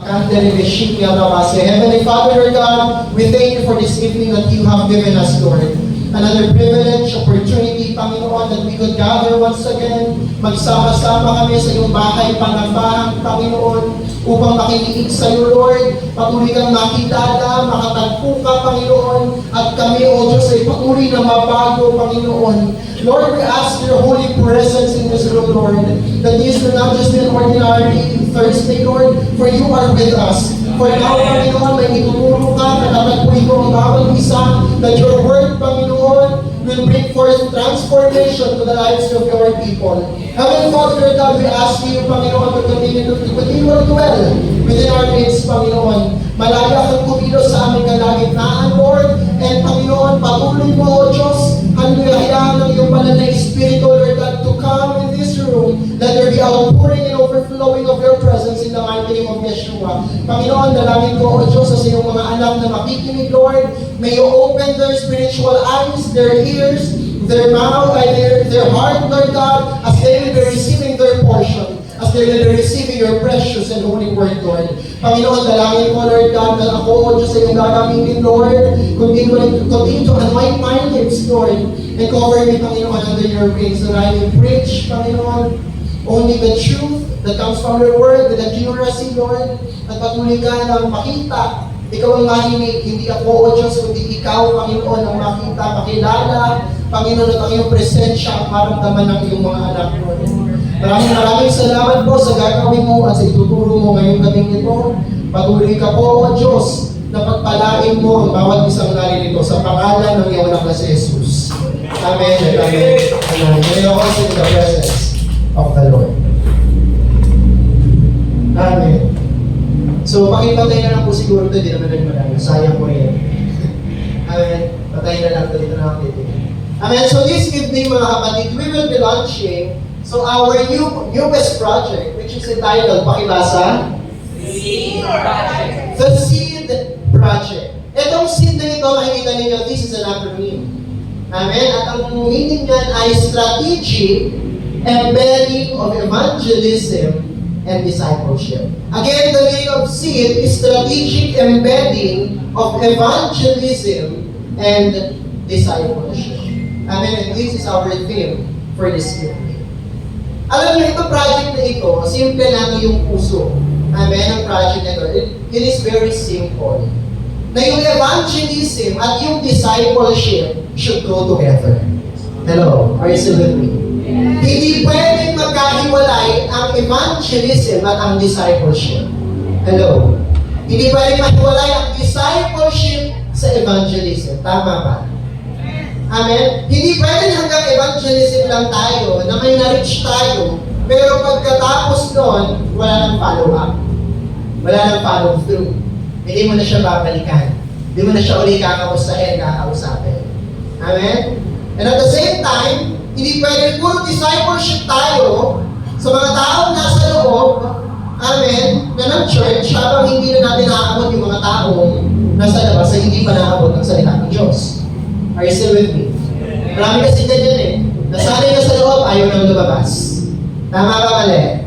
Heavenly Father, Lord God, we thank you for this evening that you have given us, Lord. Another privilege, opportunity, Panginoon, that we could gather once again, magsama-sama kami sa iyong bahay panambahan, Panginoon, upang makinig sa iyo, Lord. Patuloy kang makilala, makatagpo ka, Panginoon, at kami, O Diyos, ay patuloy na mabago, Panginoon. Lord, we ask your holy presence in this room, Lord, that this will not just be an ordinary Thursday, Lord, for you are with us. For now, Panginoon, may ituturo ka, natatagpuin ko ang bawat isa, that your word, Panginoon, will bring forth transformation to the lives of your people. Heavenly Father, Lord God, we ask you, Panginoon, to continue to dwell within our midst, Panginoon. Malaya kang kumilos sa aming kalagitnaan, Lord, and Panginoon, patuloy mo, O Diyos, hayaan ng iyong banal na Espiritu, Lord God, to come in this room, that there be outpouring and overflowing of your presence in the mighty name of Yeshua. Panginoon, dalangin ko, O Diyos, sa iyong mga anak na makikinig, Lord, may you open their spiritual eyes, their ears, their mouth, their heart, Lord God, as they will be receiving their portion, as they will be receiving your precious and holy word, Lord. Panginoon, dalangin ko, Lord God, na ako, O Diyos, sa iyong gagamitin, Lord, continue to anoint my lips, Lord, and cover me, Panginoon, under your wings, so that I may preach, Panginoon, only the truth that comes from your word, with accuracy, Lord, at patuloy ka ng makita. Ikaw ang mahinig, hindi ako, O Diyos, kundi ikaw, Panginoon, ang makita, makilala, Panginoon, at ang iyong presensya ang maramdaman ng iyong mga anak, Lord. Maraming salamat po sa gagawin mo at sa ituturo mo ngayong gabing ito. Patuloy ka po, O Diyos, na pagpalain mo ang bawat isang naririto sa pangalan ng iyong anak na si Jesus. Amen and amen. Amen. May ako in the presence of the Lord. Amen. So, pakipatay na lang po siguro ito. Hindi naman nagmadami. Sayang po yan. Amen. Patay na lang ito. Dito na lang dito. Amen. So, this evening, mga kapatid, we will be launching our newest project, which is entitled, pakibasa? Seed Project. The Seed Project. Itong seed na ito, makikita ninyo, this is an acronym. Amen? At ang meaning niyan ay strategic embedding of evangelism and discipleship. Again, the meaning of seed is strategic embedding of evangelism and discipleship. Amen? And this is our theme for this evening. Alam niyo, ito project na ito, simple lang yung puso. Amen? Ang project na ito, it is very simple. Na yung evangelism at yung discipleship should go together. Hello? Are you still with me? Yeah. Hindi pwedeng magkahiwalay ang evangelism at ang discipleship. Hello? Hindi pwedeng maghiwalay ang discipleship sa evangelism. Tama ba? Amen? Hindi pwedeng hanggang evangelism lang tayo, na may na-reach tayo, pero pagkatapos nun, wala nang follow-up. Wala nang follow-through. Hindi mo na siya babalikan. Hindi mo na siya uli kakamustahin, kakausapin. Amen? And at the same time, hindi pwedeng puro discipleship tayo sa mga taong nasa loob, amen, na ng church, habang hindi na natin nakaabot yung mga taong nasa labas ay hindi pa nakaabot ng salita ng Diyos. Are you still with me? Marami kasi ganyan eh. Nasanay na sa loob, ayaw nang lumabas. Tama ba mali?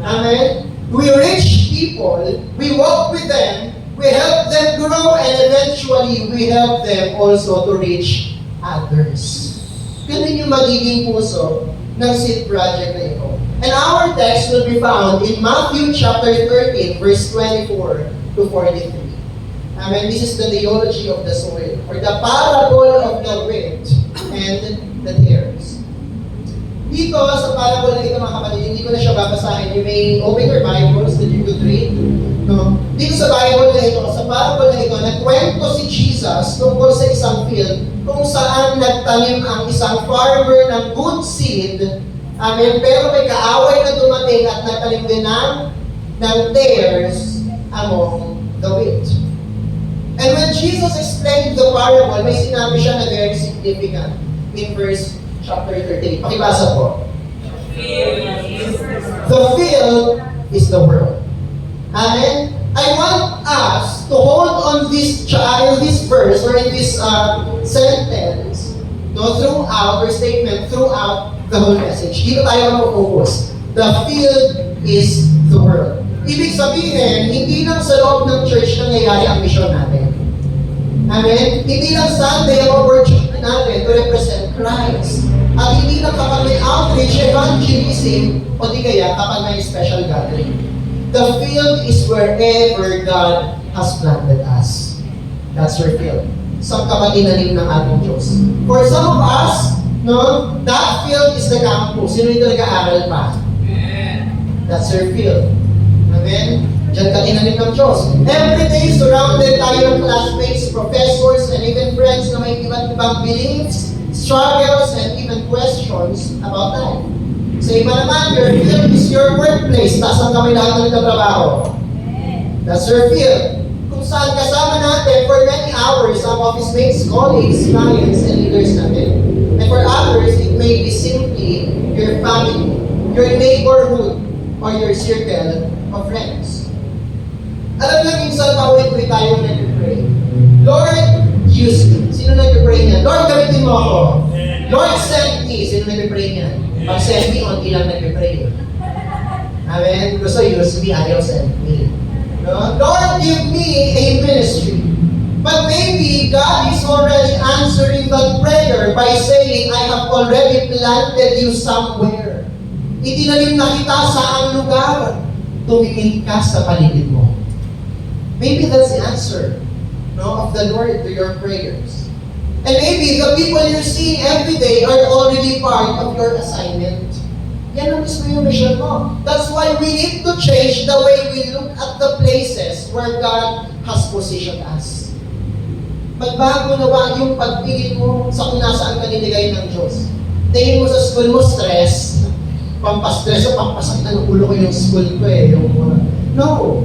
Amen? We reach people, we walk with them, we help them grow, and eventually, we help them also to reach others. Ganun yung magiging puso ng Seed Project na ito. And our text will be found in Matthew chapter 13, verse 24 to 43. Amen. This is the theology of the soil, or the parable of the wind and the tares. Dito sa parable na ito, mga kapatid, hindi ko na siya babasahin. You may open your Bibles that you could read. No? Dito sa Bible na ito, sa parable na ito, nagkwento si Jesus tungkol sa isang field kung saan nagtanim ang isang farmer ng good seed. Amen. Pero may kaaway na dumating at nagtanim din ng tares among the wheat. And when Jesus explained the parable, may sinabi siya na very significant in verse chapter 13. Pakibasa po. The field is the world. Amen? I want us to hold on this verse or in this sentence throughout, or statement, throughout the whole message. Dito tayo mag-focus. The field is the world. Ibig sabihin, hindi lang sa loob ng church nangyayari ang mission natin. Amen? Hindi lang Sunday ang opportunity natin to represent Christ. At hindi lang kapag may outreach, evangelism, o di kaya kapag may special gathering. The field is wherever God has planted us. That's your field. Sa kapatinanim ng ating Diyos. For some of us, no, that field is the campus. Sino yung nag-aaral pa? That's your field. Amen? Diyan ka tinanim ng Diyos. Every day, surrounded tayo ng classmates, professors, and even friends na may iba't ibang beliefs, struggles, and even questions about life. Sa iba naman, your field is your workplace. Taas ang kamay lahat ng nagtatrabaho. That's your field. Kung saan kasama natin for many hours ang office mates, colleagues, clients, and leaders natin. And for others, it may be simply your family, your neighborhood, or your circle of friends. Alam niyo, minsan paulit-ulit tayong nag-pray. Lord, use me. Sino nag-pray niya? Lord, gamitin mo ako. Lord, send me. Sino nag-pray niya? Pag send me, onti lang nag-pray. Amen? Gusto use me, ayaw send me. No? Lord, give me a ministry. But maybe God is already answering that prayer by saying, I have already planted you somewhere. Itinanim na kita sa ang lugar. Tumingin ka sa paligid mo. Maybe that's the answer, no, of the Lord to your prayers. And maybe the people you're seeing every day are already part of your assignment. Yan ang mismo yung mission mo. That's why we need to change the way we look at the places where God has positioned us. Magbago nawa yung pagtingin mo sa kung nasaan ka niligay ng Diyos. Tingin mo sa school mo, stress. Pampastress o pampasakit ng ulo ko yung school ko eh. No.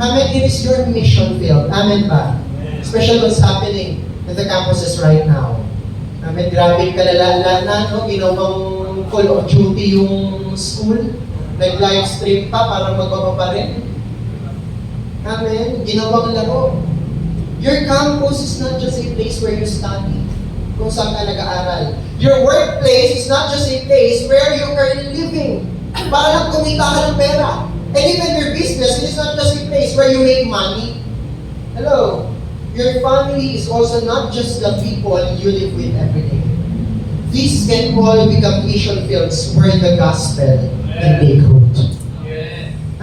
Amen, it is your mission field. Amen ba? Especially what's happening in the campuses right now. Amen, grabe kalala na, no? Ginawang call of duty yung school. Nag-live stream pa para magbaba pa rin. Amen, ginawang laro. Your campus is not just a place where you study, kung saan ka nag-aaral. Your workplace is not just a place where you are living, para lang kumita ka ng pera. And even your business, it is not just a place where you make money. Hello, your family is also not just the people you live with every day. These can all become mission fields where the gospel can take root.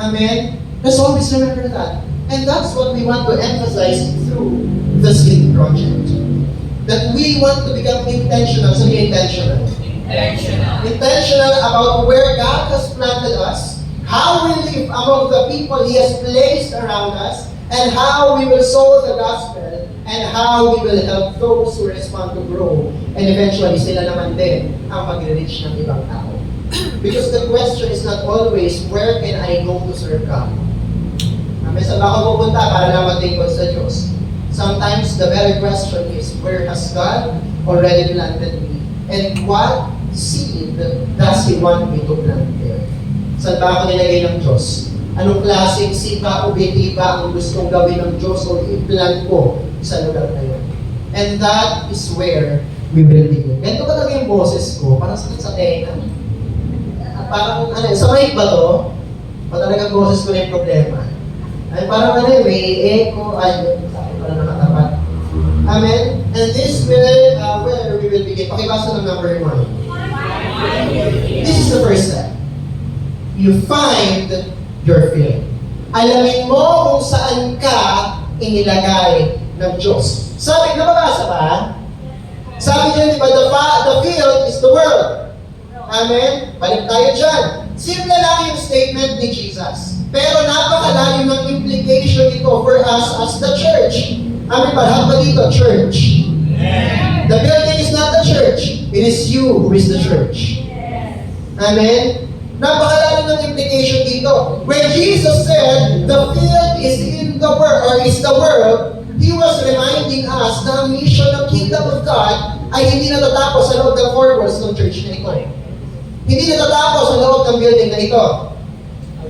Amen? Let's always remember that. And that's what we want to emphasize through the Seed Project. That we want to become intentional. So intentional. Intentional about where God has planted us, how we live among the people He has placed around us, and how we will sow the gospel, and how we will help those who respond to grow, and eventually sila naman din ang mag-reach ng ibang tao. Because the question is not always, where can I go to serve God? Saan ba ako pupunta para lang matingkod sa Diyos? Sometimes the better question is, where has God already planted me? And what seed does He want me to plant there? Saan ba ako nilagay ng Diyos? Anong klaseng seed ba o biti ba ang gustong gawin ng Diyos o i-plant ko sa lugar na yun? And that is where we will begin. Ganito ba talaga yung boses ko? Parang sakit sa tenga. Parang, sa mic ba to? O talagang boses ko na yung problema? Ay, parang may echo, parang nakatapat. Amen? And this will, where we will begin. Pakibasa ng number 1. This is the first step. You find your field. Alamin mo kung saan ka inilagay ng Diyos. Sabi, nababasa ba? Sabi niya, di ba, the field is the world. Amen? Balik tayo dyan. Simple lang yung statement ni Jesus. Pero napakalalim ng implication ito for us as the church. Amen ba? Lahat ba dito? Church. The building is not the church. It is you who is the church. Amen? Napakalalim ng implication dito. When Jesus said, the field is in the world, or is the world, He was reminding us na ang mission ng Kingdom of God ay hindi natatapos sa loob ng four walls ng church na ito. Hindi natatapos sa loob ng building na ito.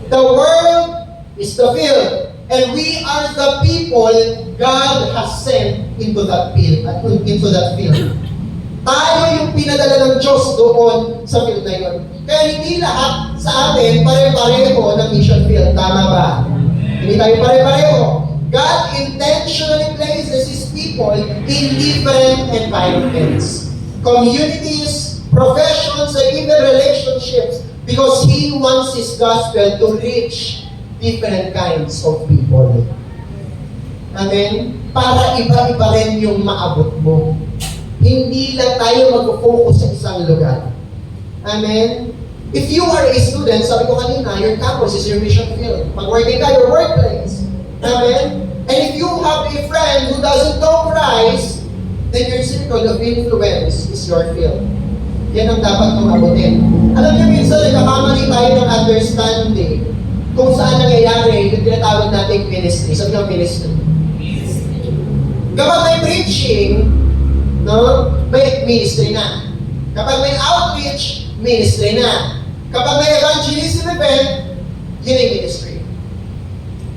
The world is the field, and we are the people God has sent into that field. Tayo yung pinadala ng Diyos doon sa field na yun. Kaya hindi lahat sa atin pare-pareho ng mission field. Tama ba? Hindi tayo pare-pareho. God intentionally places His people in different environments, communities, professions, and even relationships, because He wants His gospel to reach different kinds of people. Amen? Para iba-iba rin yung maabot mo. Hindi lang tayo mag-focus sa isang lugar. Amen? If you are a student, sabi ko kanina, your campus is your mission field. Mag-working ka, your workplace. Amen? And if you have a friend who doesn't know Christ, then your circle of influence is your field. Yan ang dapat mong abutin. Alam niyo, minsan nagkakamali tayo ng understanding kung saan nangyayari yung tinatawag nating ministry. Sabi ko ministry. Kapag may preaching, no, may ministry na. Kapag may outreach, ministry na. Kapag may evangelism event, yun ay ministry.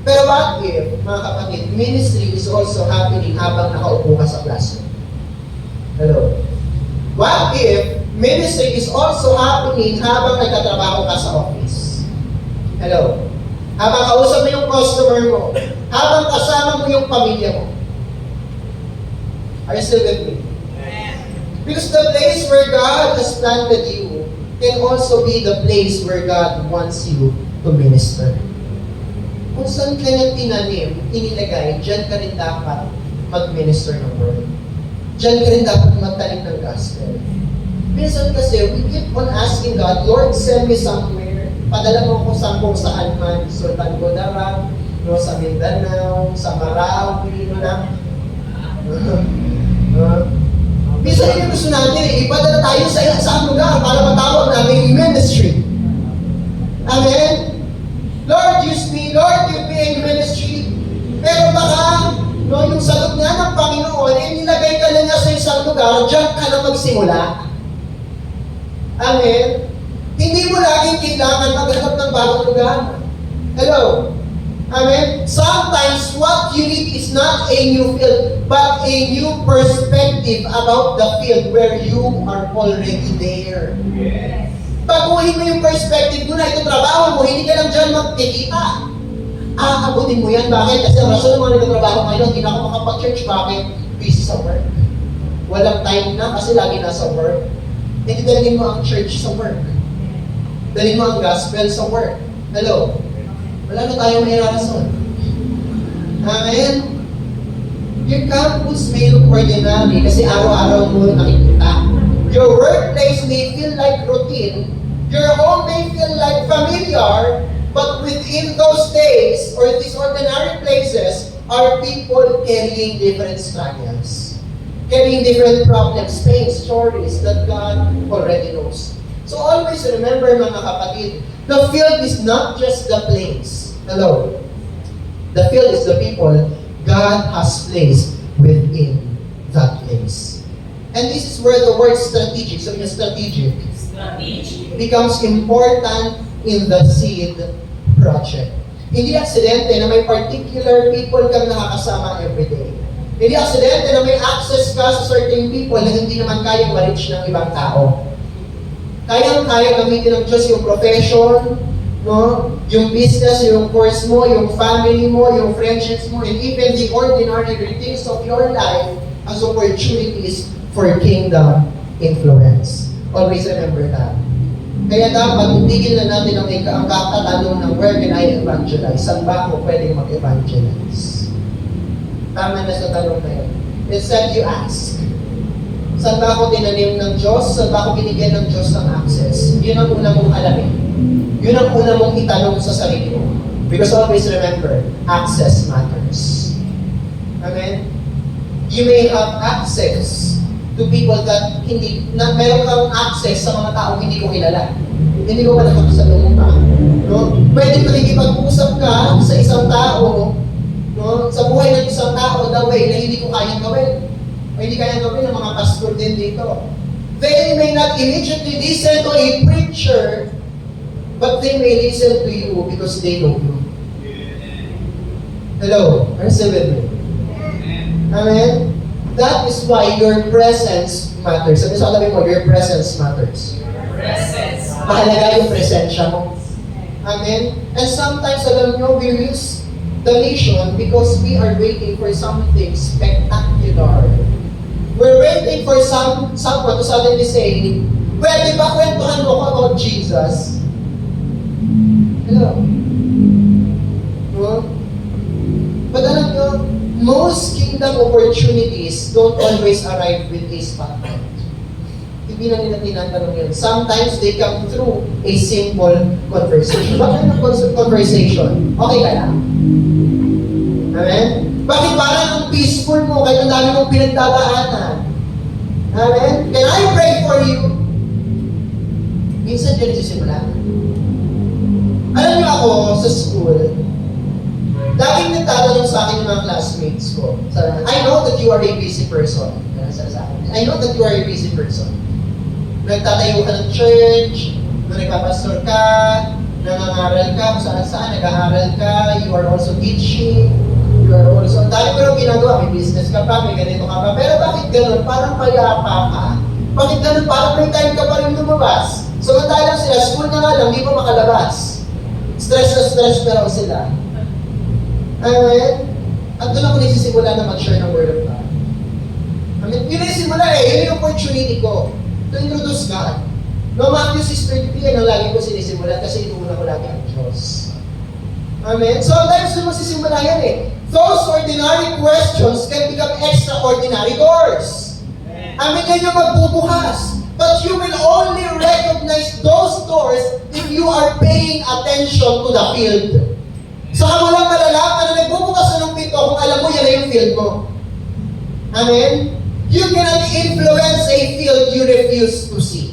Pero what if, mga kapatid, ministry is also happening habang nakaupo ka sa classroom? Hello? What if ministry is also happening habang nagtatrabaho ka sa office? Hello? Habang kausap mo yung customer mo, habang kasama mo yung pamilya mo. Are you still with me? Because the place where God has planted you can also be the place where God wants you to minister. Kung saan ka niya tinanim, inilagay, dyan ka rin dapat mag-minister ng word. Dyan ka rin dapat magtanim ng gospel. Minsan kasi, we keep on asking God, Lord, send me somewhere. Padala mo ko kung saan man. Sultan Kudarat, no, sa Mindanao, sa Marawi, no na. Minsan yung gusto natin, ipadala tayo sa isang lugar para matawag natin yung ministry. Amen? Lord, use me. Lord, give me a ministry. Pero baka, no, yung sagot nga ng Panginoon, nilagay ka na niya sa isang lugar, diyan ka na magsimula. Amen? Hindi mo laging kailangan maghanap ng bagong lugar. Hello? Amen? Sometimes, what you need is not a new field, but a new perspective about the field where you are already there. Yes. Baguhin mo yung perspective mo na itong trabaho mo, hindi ka lang dyan magkikita. Aabutin mo yan. Bakit? Kasi ang rason ng mga nagtatrabaho ngayon, hindi na ako makapag-church. Bakit? Busy sa work. Walang time na kasi lagi nasa work. Hindi dalhin mo ang church sa work. Dalhin mo ang gospel sa work. Hello? Wala na tayong may rason. Amen? Your campus may look ordinary kasi araw-araw mo nakikita. Your workplace may feel like routine. Your home may feel like familiar. But within those days, or these ordinary places, are people carrying different struggles. Carrying different problems, pain, stories that God already knows. So always remember, mga kapatid, the field is not just the place. Hello? The field is the people God has placed within that place. And this is where the word strategic, so yung strategic, becomes important in the seed project. Hindi aksidente na may particular people kang nakakasama everyday. Hindi aksidente na may access ka sa certain people na hindi naman kayang ma-reach ng ibang tao. Kayang-kaya gamitin ng Diyos yung profession, no? Yung business, yung course mo, yung family mo, yung friendships mo, and even the ordinary routines of your life as opportunities for kingdom influence. Always remember that. Kaya dapat tigil na natin ang kakatanong ng where can I evangelize? Saan ba ako pwedeng mag-evangelize? Tama na sa tanong na yun. Instead, you ask. Saan ba ako tinanim ng Diyos? Saan ba ako binigyan ng Diyos ng access? Yun ang una mong alamin. Yun ang una mong itanong sa sarili mo. Because always remember, access matters. Amen? You may have access to people that meron kang access sa mga taong hindi ko kilala. Hindi ko pa nakakasalong ka. No? Pwede makikipag-usap ka sa isang tao, no? Sa buhay ng isang tao, the way na hindi ko kayang gawin. O hindi kayang gawin ng mga pastor din dito. They may not immediately listen to a preacher, but they may listen to you because they know you. Hello? Are you still with me? Amen? That is why your presence matters. Sabi mo, your presence matters. Presence Mahalaga yung presensya mo. Amen? And sometimes, alam nyo, we lose the mission because we are waiting for something spectacular. We're waiting for someone to suddenly say, pwede ba kwentuhan mo ko about Jesus? Hello? No? But alam nyo, most kingdom opportunities don't always arrive with a spotlight. Hindi na nila tinatanong yun. Sometimes they come through a simple conversation. Bakit ng conversation? Okay ka lang? Amen? Bakit parang ang peaceful mo kahit ang dami mong pinagdadaanan? Amen? Can I pray for you? Minsan dyan nagsisimula. Alam niyo ako, sa school, laging nagtatanong sa akin yung mga classmates ko. I know that you are a busy person. I know that you are a busy person. Nagtatayo ka ng church, nagpapastor ka, nangangaral ka, kung saan-saan, nag-aaral ka, you are also teaching, you are also, ang dami ko lang ginagawa, may business ka pa, may ganito ka pa, pero bakit ganun? Parang payapa ka. Bakit ganun? Parang may time ka pa rin lumabas. Samantalang sila, school na nga lang, di pa makalabas. Stress na raw sila. Amen? At doon ako nagsisimula na mag-share ng Word of God. Amen? Yun nagsisimula yun yung opportunity ko to introduce God. No, Matthew 6:33, yan ang lagi ko sinisimulan kasi inuuna ko lagi ang Diyos. Amen? Sometimes doon masisimula yan Those ordinary questions can become extraordinary doors. Amen? Yan yung magbubukas. But you will only recognize those doors if you are paying attention to the field. Saka mo lang malalaman na nagbubukas na ng pinto kung alam mo yan na yung field mo. Amen? You cannot influence a field you refuse to see.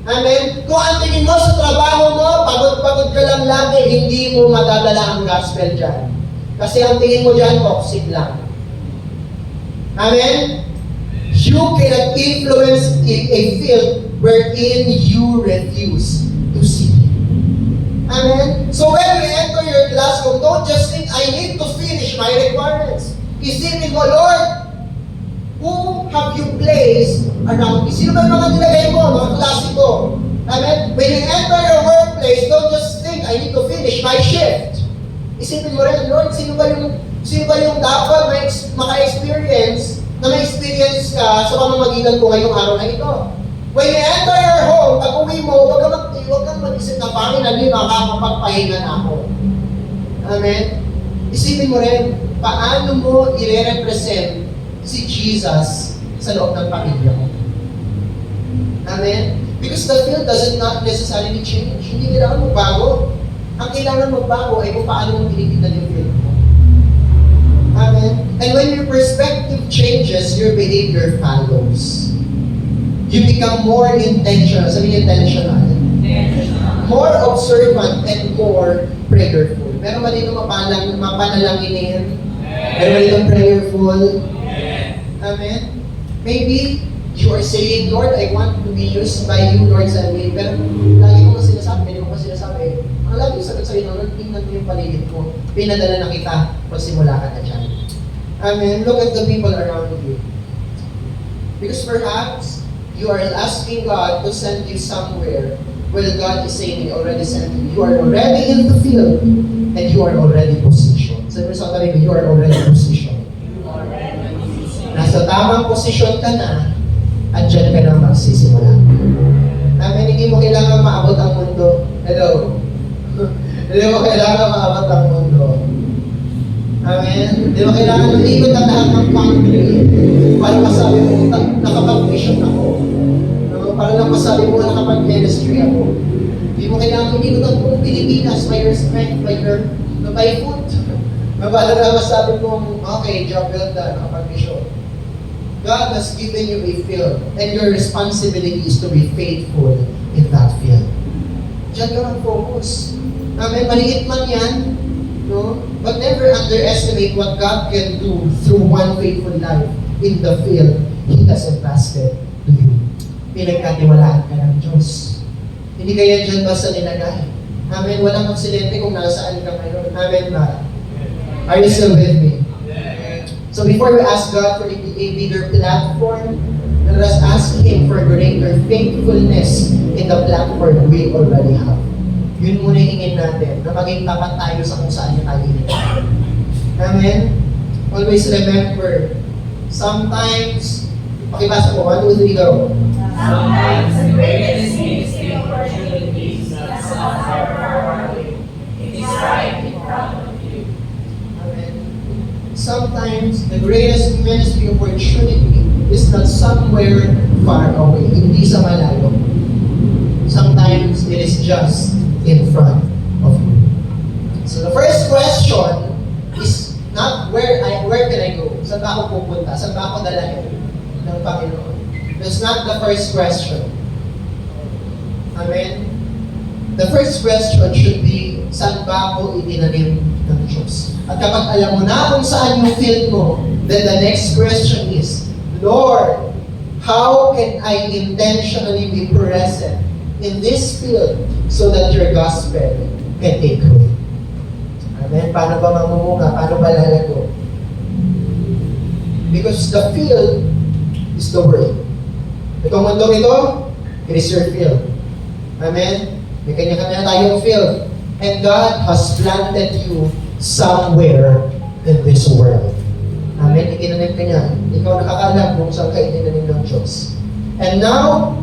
Amen? Kung ang tingin mo sa trabaho mo, pagod-pagod ka lang lagi, hindi mo madadala ang gospel dyan. Kasi ang tingin mo dyan, toxic lang. Amen? You cannot influence a field wherein you refuse to see. Amen? So when you enter your classroom, don't just think, I need to finish my requirements. Isipin mo, Lord, who have you placed around me? Sino ba yung mga nilagay mo, mga klase ko? Amen? When you enter your workplace, don't just think, I need to finish my shift. Isipin mo rin, Lord, sino ba yung dapat maka-experience na may-experience ka sa pamamagitan ko ngayong araw na ito? When you enter your home, pag-uwi mo, huwag kang mag-isip na pangin na niyo, nakakapagpahinga na ako. Amen? Isipin mo rin, paano mo i-represent si Jesus sa loob ng pamilya mo. Amen? Because the field doesn't not necessarily change. Hindi kailangan magbago. Ang kailangan magbago ay kung paano mo tinitignan yung field mo. Amen? And when your perspective changes, your behavior follows. You become more intentional. Sabi niya intentional. More observant and more prayerful. Pero mali nung mapanalanginin. Pero mali nung prayerful. Amen? Maybe you are saying, Lord, I want to be used by you, Lord, sa amin. Pero lagi ko kasi sinasabi, ang lagi ko sagot sa'yo, Lord, tingnan mo yung paligid ko. Pinadala na kita, magsimula ka na dyan. Amen? Look at the people around you. Because perhaps, you are asking God to send you somewhere where God is saying, He already sent you. You are already in the field, and you are already positioned. Sabi sa tabi, you are already positioned. Nasa tamang posisyon ka na, at dyan ka na magsisimula. Amen, hindi mo kailangan maabot ang mundo. Hello? Hindi mo kailangan maabot ang mundo. Amen? Hindi mo kailangan malikot ang lahat ng country para masabi mo, nakapag-mission ako. Para lang masabi mo, nakapag-ministry ako. Hindi mo kailangan malikot ang buong Pilipinas by your strength, by foot. Para lang masabi mo, okay, job well done, nakapag-mission. God has given you a field, and your responsibility is to be faithful in that field. Diyan ka ang focus. Amen? Maliit man yan, no? But never underestimate what God can do through one faithful life in the field He has entrusted to you. Pinagkatiwalaan ka ng Diyos. Hindi kaya dyan basta nilagay. Amen? Walang aksidente kung nasaan ka ngayon. Amen ba? Are you still with me? So before we ask God for a bigger platform, let us ask Him for greater faithfulness in the platform we already have. Yun muna hingin natin, na maging tapat tayo sa kung saan tayo hinihintay. Amen? Always remember, sometimes, pakibasa ko, 1, 2, 3, go. Sometimes the greatest ministry opportunities that some are far away. It is right in front of you. Amen. Sometimes, the greatest ministry opportunity is not somewhere far away, hindi sa malayo. Sometimes, it is just in front of you. So the first question is not where can I go? Saan ba ako pupunta? Saan ba ako dalahin ng Panginoon? That's not the first question. Amen? The first question should be, saan ba ako itinanim ng Diyos? At kapag alam mo na kung saan yung field mo, then the next question is, Lord, how can I intentionally be present in this field so that your gospel can take root? Amen? Paano ba mamumunga? Paano ba lalago? Because the field is the word. Itong mundong ito, it is your field. Amen? May kanya-kanya tayong field. And God has planted you somewhere in this world. Amen? Itinanim ka niya. Ikaw nakakaalam kung saan ka itinanim ng Diyos. And now,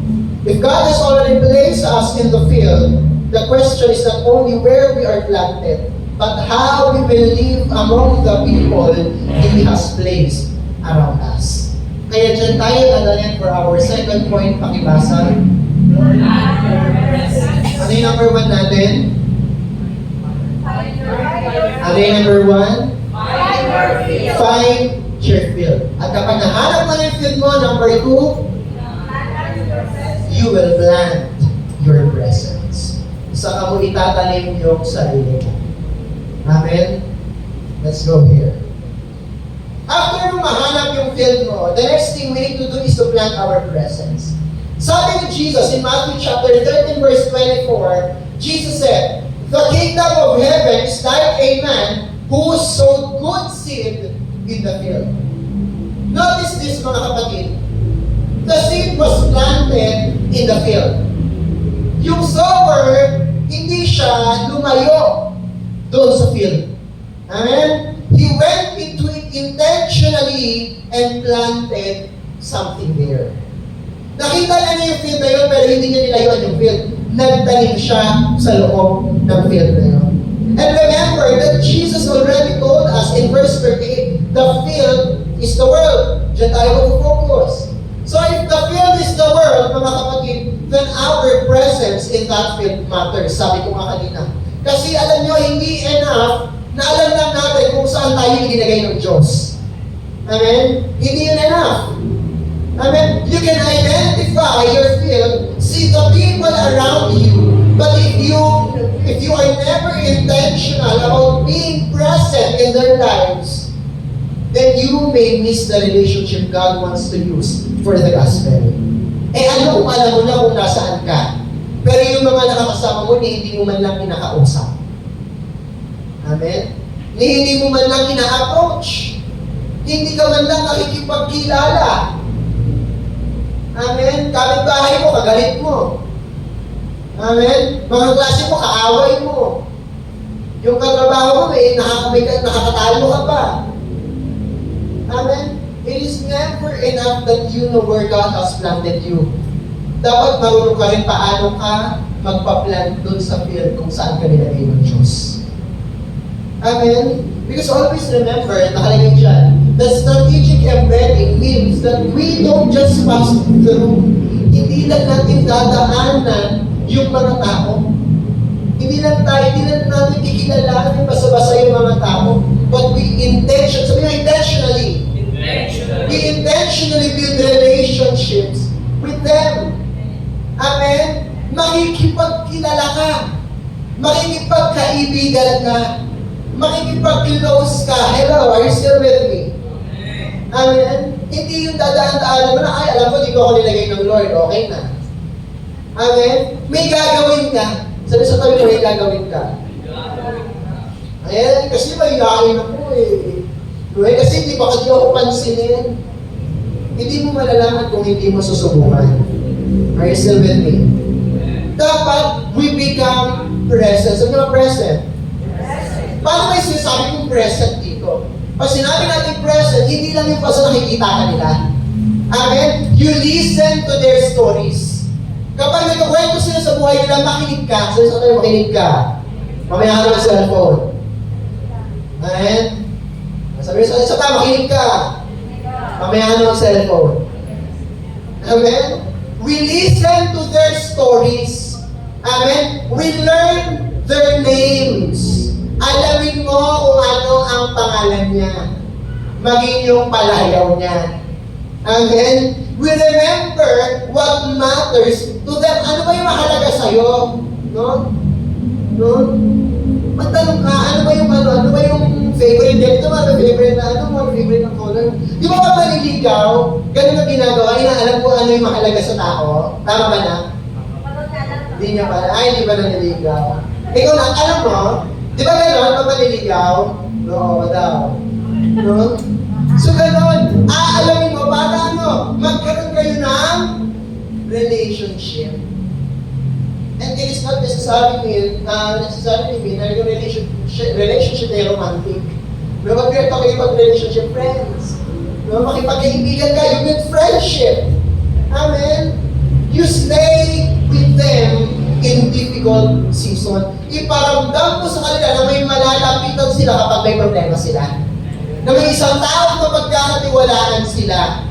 if God has already placed us in the field, the question is not only where we are planted, but how we will live among the people He has placed around us. Kaya dyan tayo dadalhin for our second point, pakibasa. Ano yung number 1 natin? Ano yung number 1? Find your field. At kapag nahanap mo na yung field mo, number 2, you will plant your presence. Saka mo itatanim yung sarili mo. Amen? Let's go here. After mahanap yung field mo, the next thing we need to do is to plant our presence. Sabi ni Jesus in Matthew chapter 13 verse 24, Jesus said, "The kingdom of heaven is like a man who sowed good seed in the field." Notice this, mga kapatid. The seed was planted in the field. Yung sower, hindi siya lumayo doon sa field. Amen? He went into it intentionally and planted something there. Nakita na niya yung field na yun, pero hindi niya nilayuan yung field. Nagtanim siya sa loob ng field na yun. And remember that Jesus already told us in verse 38, the field is the world. Diyan tayo mag-focus. So if the field is the world, mga kapatid, then our presence in that field matters. Sabi ko nga kanina. Kasi alam nyo, hindi enough na alam lang natin kung saan tayo ilinagay ng Diyos. Amen? Hindi yun enough. Amen? You can identify your field, see the people around you, but if you are never intentional about being present in their lives, then you may miss the relationship God wants to use for the gospel. Eh ano kung alam mo na kung nasaan ka? Pero yung mga nakakasama mo, hindi mo man lang kinakausap. Amen? Hindi mo man lang ina-approach. Hindi ka man lang nakikipagkilala. Amen? Kapit-bahay mo, kagalit mo. Amen? Mga klase mo, kaaway mo. Yung katrabaho mo, nakakatalo ka pa. Amen? It is never enough that you know where God has planted you. Dapat marunong ka rin paano ka magpa-plant doon sa field kung saan ka nilagay ng Diyos. Amen? Because always remember, nakalagay dyan, that strategic embedding means that we don't just pass through. Hindi lang natin dadaanan yung mga tao. Hindi lang natin kikilalanin basta-basta yung mga tao. But we intentionally build relationships with them. Amen? Makikipagkilala ka. Makikipagkaibigan ka. Makikipag-close ka. Hello, are you still with me? Amen? Hindi yung dadaan-daan mo na, ay, alam mo, di ko ako nilagay ng Lord. Okay na. Amen? May gagawin ka. Sabi sa tabi ko, may gagawin ka. Ayan, kasi mahihain ako eh. Kasi hindi baka di ako pansinin. Hindi mo malalaman kung hindi mo susubukan. Are you still with me? Dapat we become present. Sabi nga present. Paano kayo sinasabi kong present dito? Pag sinabi natin present, hindi lang yung basta nakikita ka nila. Amen? You listen to their stories. Kapag nagkakwento sila sa buhay nila, makinig ka. Sabi sa kayo, makinig ka. Mamaya ka ng cellphone. Amen? Sabi sa kayo, makinig ka. Mamaya ka ng cellphone. Amen? We listen to their stories. Amen? We learn their names. Alamin mo kung ano ang pangalan niya. Maging yung palayaw niya. Amen? We remember what matters to them. Ano ba yung mahalaga sa'yo? No? No? Magtanong ka, ano ba yung favorite dito? Ano favorite na favorite ng color? Di ba ba maliligaw? Ganun ang ginagawa. Inaalam ko ano yung mahalaga sa tao. Tama ba na? Hindi niya pala. Ay, hindi ba naliligaw? Ikaw na, alam mo, di ba gano'n pag maliligaw? No, daw. No? So gano'n, aalamin mo, para magkaroon kayo ng relationship. And it is not necessarily na yung relationship ay romantic. No, but we're talking about relationship friends. No, makipag-kaibigan kayo with friendship. Amen? You stay with them in difficult season. Iparamdam mo sa kanila na may malalapitan sila kapag may problema sila. Na may isang taong mapagkakatiwalaan sila.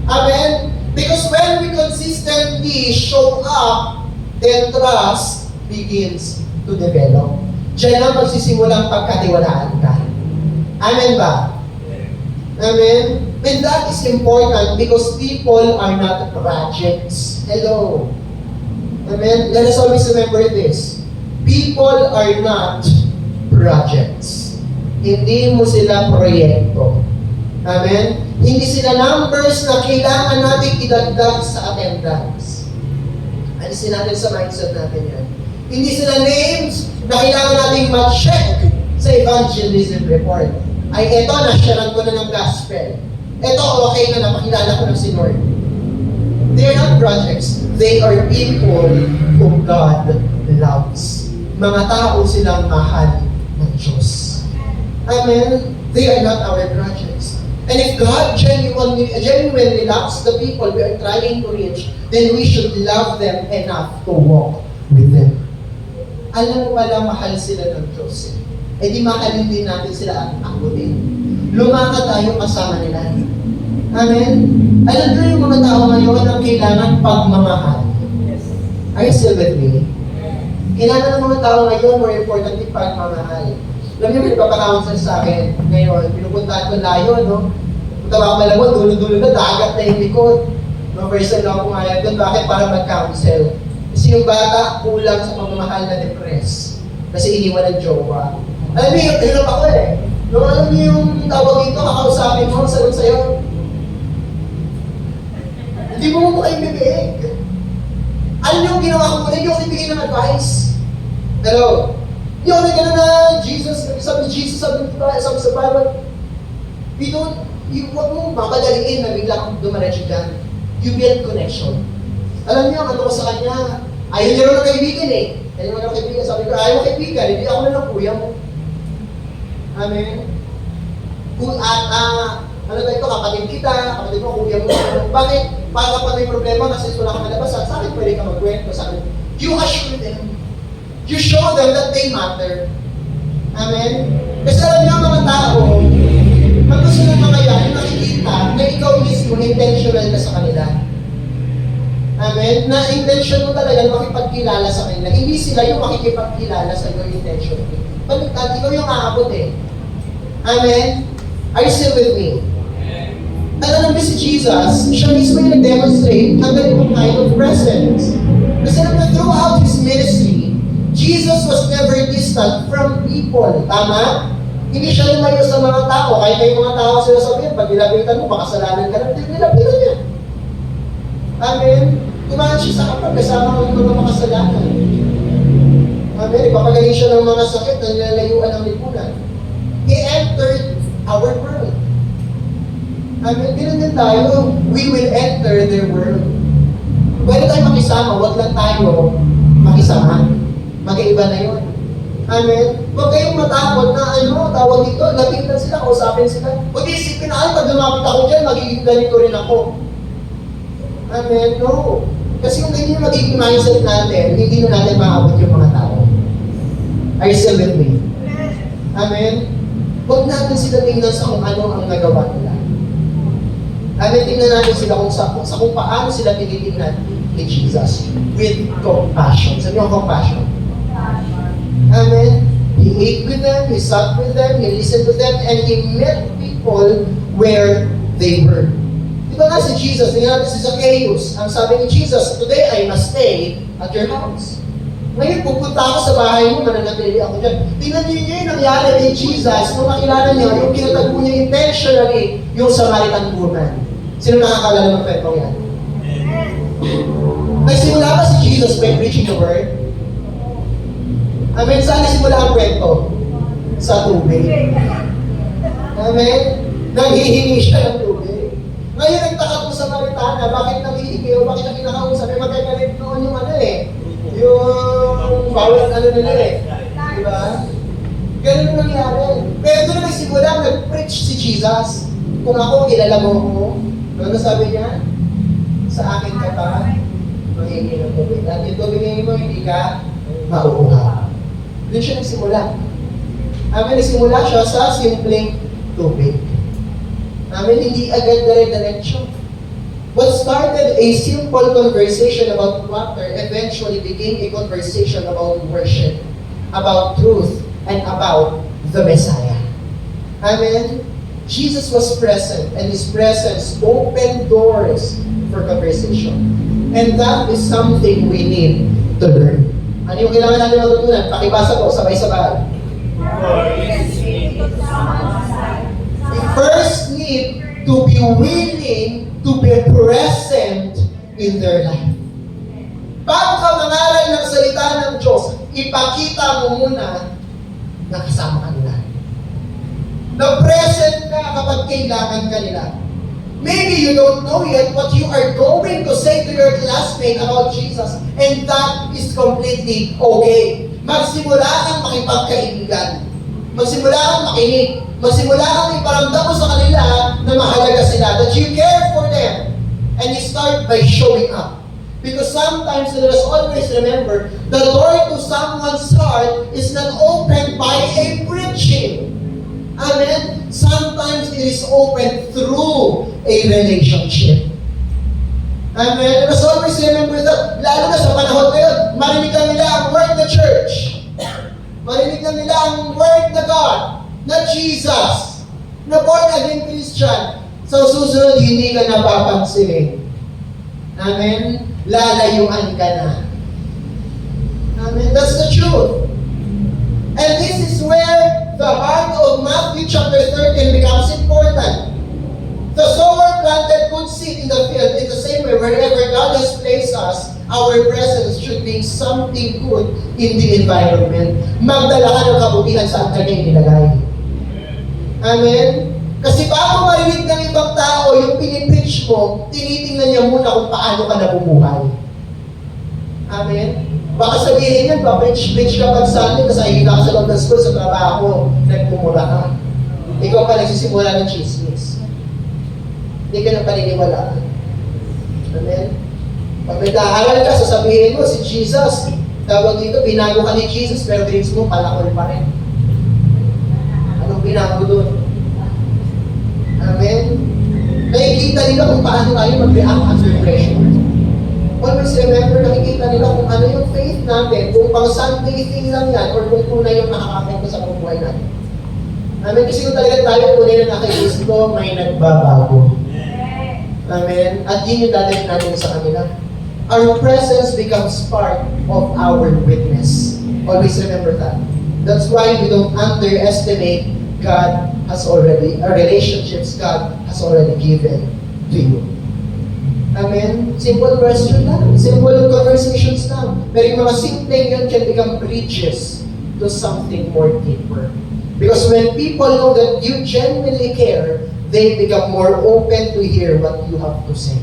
Amen? Because when we consistently show up, then trust begins to develop. Diyan lang magsisimulang pagkatiwalaan ka. Amen ba? Amen? And that is important because people are not projects. Hello. Amen? Let us always remember this. People are not projects. Hindi mo sila proyekto. Amen? Hindi sila numbers na kailangan natin idagdag sa attendance. Alisin natin sa mindset natin yan. Hindi sila names na kailangan natin ma-check sa evangelism report. Ay, eto, nasyaran ko na ng gospel. Eto, okay na napakilala ko ng si Lord. They are not projects. They are people whom God loves. Mga tao silang mahal ng Diyos. Amen? They are not our projects. And if God genuinely loves the people we are trying to reach, then we should love them enough to walk with them. Alam mo pala, mahal sila ng Diyos. Eh di mahalin din natin sila at ako din. Lumakad tayo kasama nila. Amen? Alam nyo yung mga tao ngayon ang kailangan pagmamahal. Are you still with me? Kailangan ng mga tao ngayon, more important yung pagmamahal. Alam niyo, may papakounsel sa akin ngayon. Pinupuntahan ko layo, no? Punta ba ako Malabon, dulo-dulo na, dagat na yung likod. No, first time lang ako ngayon doon. Bakit? Para mag-counsel. Kasi yung bata, kulang sa pagmamahal na depressed. Kasi iniwan ng jowa. Alam niyo, hirap ako eh. No, alam niyo yung tawag dito, kakausapin mo, sagot sa'yo. Hindi mo kayo bibig. Alam niyo yung ginawa ko muna, hindi ako ibigay ng advice. Hello? Hindi ako nagano na Jesus, sabi sa Bible, huwag mong mapadaliin na bigla kang dumaretso dyan. You build connection. Alam niyo, ano ko sa kanya, ayaw niya rin ng kaibigan eh. Ayaw niya ng kaibigan, sabi ko, ayaw mo kaibigan, hindi ako na ng kuya mo. Amen? Kung ano ba ito, kapatid kapatid mo, kuya mo. Bakit? Para pa may problema kasi wala kang malabasan, sa akin pwede ka magkwento sa akin. You assure them. You show them that they matter. Amen? Kasi alam niyo ang mga tao, pag gusto ng mga yan, nakikita na ikaw mismo intentional ka sa kanila. Amen? Na intention mo talaga na makipagkilala sa kanila. Hindi sila yung makikipagkilala sa iyo intentionally. Baliktad, ikaw yung aabot eh. Amen? Are you still with me? Alam mo si Jesus, siya mismo yung nag-demonstrate ng ganitong kind of presence. Kasi naman throughout His ministry, Jesus was never distant from people. Tama? Hindi siya lumayo sa mga tao. Kahit may mga tao sila sabihin, pag nilapitan mo, makasalanan ka lang, nilapitan niya. Amen? Tumahan siya sa kapag kasama ng mga makasalanan. Amen? Ipapagaling siya ng mga sakit na nilalayuan ng lipunan. He entered our world. Amen? Ganun din tayo. We will enter their world. Pwede tayo makisama, wag lang tayo makisama. Magkaiba na yun. Amen? Huwag kayong matakot na tawag dito, lapitan sila, kausapin sila. Huwag isipin na, pag lumapit ako dyan, magiging ganito rin ako. Amen? No. Kasi kung ganyan yung magiging mindset natin, hindi na natin maabot yung mga tao. Are you still with me? Amen? Huwag natin sila tingnan sa kung ano ang nagawa nila. Amen? Tingnan natin sila kung paano sila tinitingnan ni Jesus with compassion. Sabi yung compassion. Amen? He ate with them, He sat with them, He listened to them, and He met people where they were. Diba nga si Jesus, tingnan natin si Zacchaeus. Ang sabi ni Jesus, today I must stay at your house. Ngayon, pupunta ako sa bahay mo, mananatili ako dyan. Tingnan niyo yung nangyari kay Jesus nung makilala niya, yung pinatago niya intentionally yung Samaritan woman. Sino nakakalala ng kwentong yan? Nagsimula ba si Jesus by preaching the word? Amen? Saan nagsimula ang kwento? Sa tubig. Amen? Nanghihingi siya ng tubig. Ngayon, nagtaka po sa Samaritana, bakit nanghihingi o bakit ang kinakausap? Magkagalit noon yung yung bawal nila Diba? Ganun yung nangyari. Pero doon na nagsimula, nag-preach si Jesus. Kung ako, kilala mo ako, ano sabi niya? Sa akin ka pa, magiging ng tubig. At yung tubig mo, hindi ka mauuha. Doon siya nagsimula. Amen, nagsimula siya sa simpleng tubig. Amen, hindi agad dire-diretso. What started a simple conversation about water eventually became a conversation about worship, about truth, and about the Messiah. Amen? Jesus was present, and His presence opened doors for conversation. And that is something we need to learn. Ano yung kailangan natin matutunan? Pakibasa ko, sabay-sabay. We first need to be willing to be present in their life. Bago ka mangaral ng salita ng Diyos, ipakita mo muna na kasama ka nila. Na present ka kapag kailangan ka nila. Maybe you don't know yet what you are going to say to your classmate about Jesus, and that is completely okay. Magsimula kang makipagkaibigan. Magsimula kang makinig. Magsimula kang iparamdam mo sa kanila na mahalaga sila, that you care for them. And you start by showing up. Because sometimes, let us always remember, the door to someone's heart is not opened by a preaching. Amen? Sometimes it is opened through a relationship. Amen? Let us always remember that, lalo na sa panahon ngayon, marinig na nila ang word na church. Marinig na nila ang word na God, na Jesus, na born-again Christian. Sa susunod, hindi ka napapansinin. Amen? Lalayuan ka na. Amen? That's the truth. And this is where the heart of Matthew chapter 13 becomes important. The sower planted good seed in the field. In the same way, wherever God has placed us, our presence should be something good in the environment. Magdala ka ng kabutihan saan kanya inilagay. Amen? Kasi bago marinig ng ibang tao yung pinipreach mo, tinitingnan niya muna kung paano ka nabubuhay. Amen? Baka sabihin yan, pa-preach ka pag Sunday, kasi ahina ka sa loob ng school, sa trabaho, nagmumura ka. Ikaw pa nagsisimula ng chismis. Hindi ka na paniniwalaan. Amen? Pag nag-aaral ka, sasabihin mo, si Jesus, tawag dito, binago ka ni Jesus, pero dreams mo, palakol pa rin. Anong binago doon? Amen? Nakikita nila kung paano tayo mag-react under pressure. Always remember, nakikita nila kung ano yung faith natin, kung pang Sunday thing lang yan, or kung tunay yung nakakapekto sa buhay natin. Amen? Kasi kung talaga tayo tunay na nakakisto, may nagbabago. Amen? At yun yung dadalhin natin sa kanila. Our presence becomes part of our witness. Always remember that. That's why we don't underestimate God has already, our relationships God has already given to you. Amen? Simple question lang. Simple conversations lang. Pero yung mga simpleng yun can become bridges to something more deeper. Because when people know that you genuinely care, they become more open to hear what you have to say.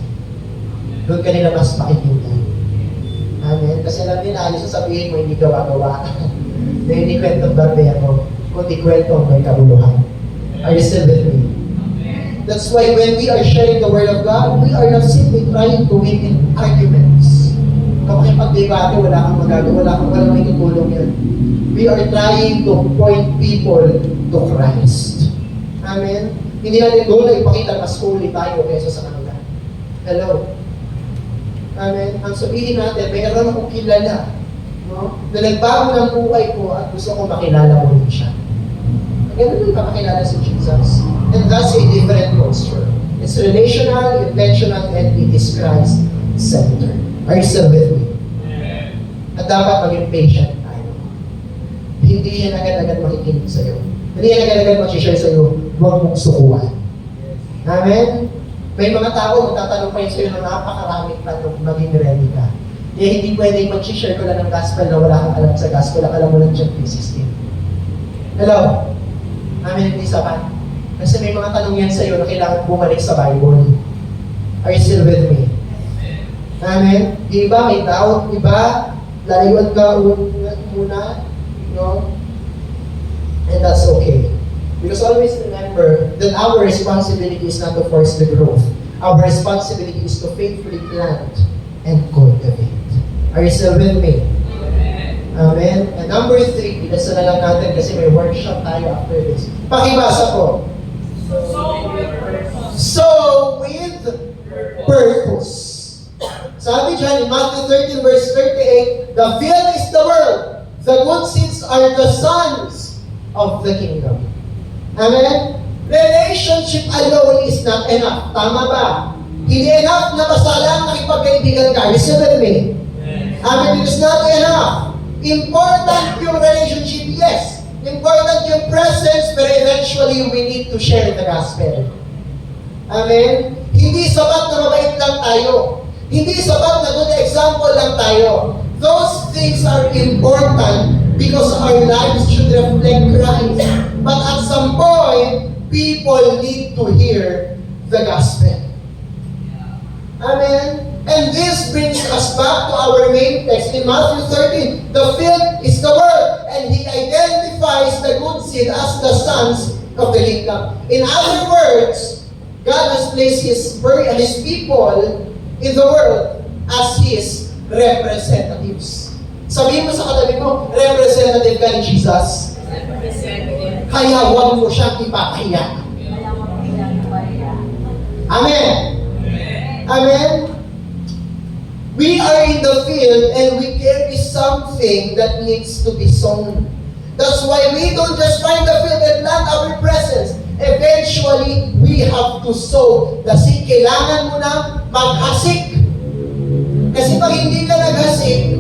Doon ka nila mas pakikinggan. Amen? Kasi alam niyo na, alis sasabihin mo, hindi gawa-gawa. Na hindi kwentong barbero, kundi kwentong may kabuluhan. Are you still with me? That's why when we are sharing the Word of God, we are not simply trying to win in arguments. Kapag pag-debate, wala kang magagawa, walang may tutulong yan. We are trying to point people to Christ. Amen? Hindi natin doon na ipakita mas holy tayo kaysa sa kanila. Hello? Amen? Ang sabihin natin, mayroon akong kilala, no? Na nagbago ng buhay ko at gusto ko makilala mo rin siya. Ganun yung makakilala si Jesus. And that's a different posture. It's relational, intentional, and it is Christ-centered. Are you still with me? At dapat maging patient tayo. Hindi yan agad-agad makikinig sa'yo. Hindi yan agad-agad mag-share sa'yo, huwag mong sukuan. Amen? May mga tao, magtatanong pa yun sa'yo na napakaraming tanong, maging ready ka. Kaya hindi pwedeng mag-share ko lang ng gospel na wala kang alam sa gospel, alam mo lang dyan, P16. Hello? Amen, hindi sapat. Kasi may mga tanong yan sa'yo na kailangan bumalik sa Bible. Are you still with me? Amen? Di ba, may doubt, di ba? Lalayuan ka muna, no? And that's okay. Because always remember that our responsibility is not to force the growth. Our responsibility is to faithfully plant and cultivate. Are you still with me? Amen? And number 3, ilasa na lang natin kasi may workshop tayo after this. Pakibasa ko. So with purpose. Sabi dyan in Matthew 13 verse 38, the field is the world, the good seeds are the sons of the kingdom. Amen? Relationship alone is not enough. Tama ba? Hindi enough na basta lang nakipagkaibigan ka. You still with me? Amen? It is not enough. Important yung relationship, yes. Important yung presence, pero eventually we need to share the gospel. Amen? Hindi sapat na mabait lang tayo. Hindi sapat na good example lang tayo. Those things are important because our lives should reflect Christ. But at some point, people need to hear the gospel. Amen? And this brings us back to our main text in Matthew 13. The field is the world, and he identifies the good seed as the sons of the kingdom. In other words, God has placed his people in the world as his representatives. Sabihin mo sa katabi mo, representative ka ni Jesus. Kaya huwag mo siyang ipapahiya. Amen. Amen. We are in the field and we carry something that needs to be sown. That's why we don't just find the field and plant our presence. Eventually, we have to sow the seed. Kailangan mo na maghasik. Kasi pag hindi ka naghasik,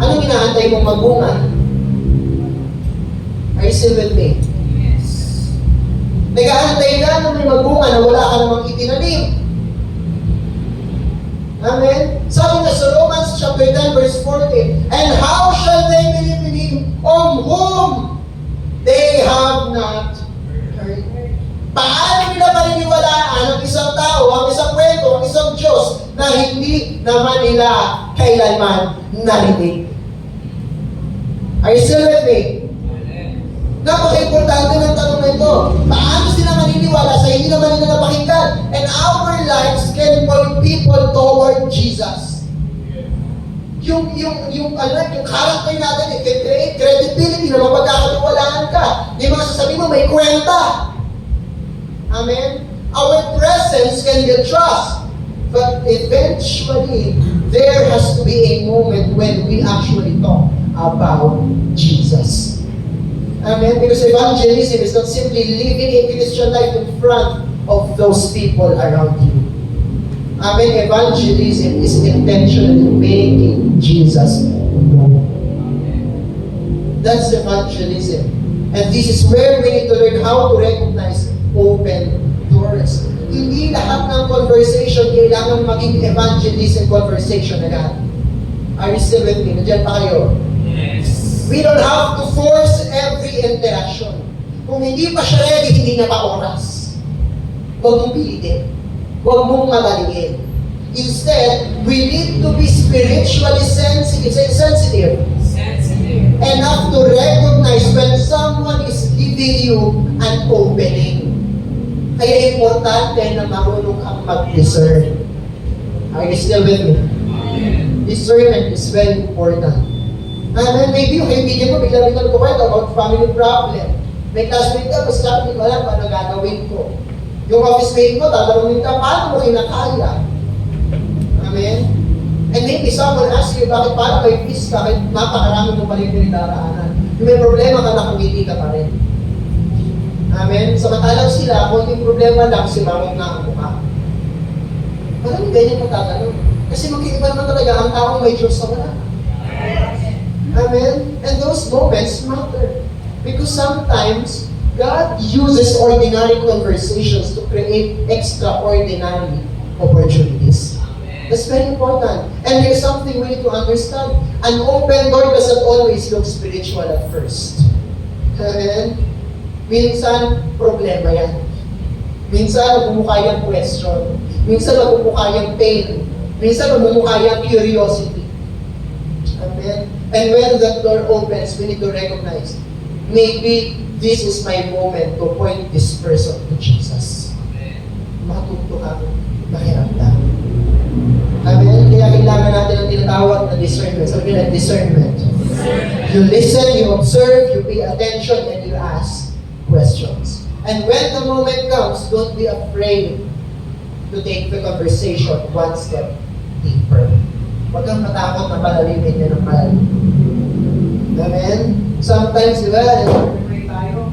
anong inaantay mong magbunga? Are you still with me? Yes. Nag-aantay ka na may magbunga na wala ka namang itinanim. Amen? Sabi nga sa Romans chapter 10 verse 14, and how shall they believe in Him on whom they have not heard? Paano nila paniniwalaan ang isang tao, ang isang kwento, ang isang Diyos na hindi naman nila kailanman narinig? Are you still with me? Napaka-importante ng tanong na ito. Paano sila maniniwala sa hindi naman nila napakinggan? And our lives can point people toward Jesus. Yung character natin, it can create credibility na mapagkakatiwalaan ka. Di ba sasabihin mo, may kwenta. Amen? Our presence can get trust. But eventually, there has to be a moment when we actually talk about Jesus. Amen? Because evangelism is not simply living a Christian life in front of those people around you. Amen? Evangelism is intentionally making Jesus known. That's evangelism. And this is where we need to learn how to recognize open doors. Hindi lahat ng conversation kailangan maging evangelism conversation agad. Are you still with me? Nandiyan pa kayo? We don't have to force every interaction. Kung hindi pa siya ready, hindi na pa oras. Huwag mong pilitin. Huwag mong madaliin. Instead, we need to be spiritually sensitive enough to recognize when someone is giving you an opening. Kaya importante na marunong kang mag-discern. Are you still with me? Discernment is very important. And maybe yung kaibigan mo, bigla-bigla nagkukwento about family problem. May classmate ka, basta hindi ko alam paano gagawin ko. Yung office mate mo, tatanungin ka, paano mo kinakaya? Amen? And maybe someone asks you, bakit paano may peace ka, kahit napakarami mo pa rin pinidaraanan. Yung may problema ka, nakangiti ka pa rin. Amen? Samantalang sila, konting problema lang, simangot na ang mukha. Parang ganyan matatanong. Kasi magkaiba naman talaga ang taong may Diyos sa wala. Amen? And those moments matter. Because sometimes, God uses ordinary conversations to create extraordinary opportunities. That's very important. And there's something we need to understand. An open door doesn't always look spiritual at first. Amen? Minsan, problema yan. Minsan, magmumukha yung question. Minsan, magmumukha yung pain. Minsan, magmumukha yung curiosity. Amen? And when that door opens, we need to recognize, maybe this is my moment to point this person to Jesus. Matuto kang makiramdam. Amen? Kaya kailangan natin ang tinatawag na discernment. Sabi nila, discernment. You listen, you observe, you pay attention, and you ask questions. And when the moment comes, don't be afraid to take the conversation one step deeper. Huwag kang matakot na palalimin niya ng malalim. Amen? Sometimes, di ba, pray tayo,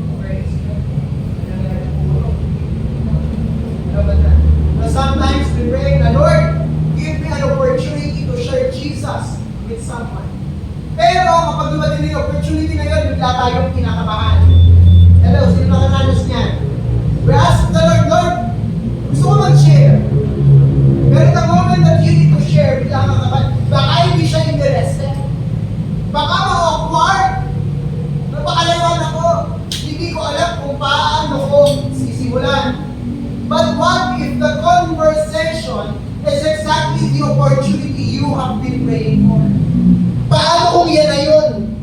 sometimes we pray na, Lord, give me an opportunity to share Jesus with someone. Pero kapag dumating yung opportunity na yun, bigla tayong kinakabahan. Hello, sino nakaranas niyan? We ask the Lord, Lord, gusto ko mag-share. Pero the moment that you need to share, bigla kang kakabahan. Baka hindi siya interested. Baka ma-awkward. Napakalawan ako. Hindi ko alam kung paano ko sisimulan. But what if the conversation is exactly the opportunity you have been praying for? Paano kung yan na yun?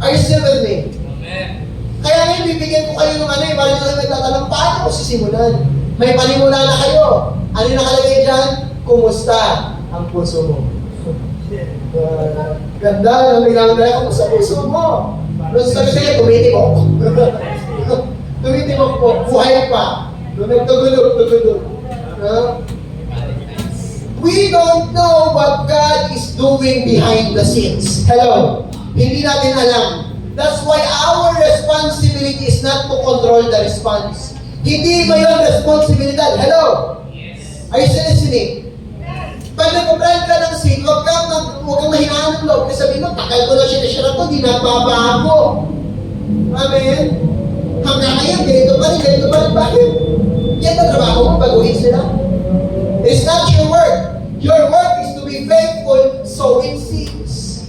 Are you still with me? Amen. Kaya ngayon, bibigyan ko kayo ng bali na nagtatanong, paano ko sisimulan? May panimula na kayo. Ano yung nakalagay dyan? Kumusta ang puso mo? Ganda, nang na ako sa puso mo. Pero sabi sa'yo, tumitibok. Tumitibok po, buhay pa. Tugulog. We don't know what God is doing behind the scenes. Hello? Hindi natin alam. That's why our responsibility is not to control the response. Hindi ba yung responsibilidad? Hello? Yes. Are you still listening? Pag nag-brand ka ng seed, huwag kang mahinaan ng loob. Kasi sabihin mo, takal ko na siya ko, di nagbabago. Amen? Hanggang ngayon, ganito pa rin. Bakit? Yan ang trabaho mo, baguhin sila. It's not your work. Your work is to be faithful, sowing seeds.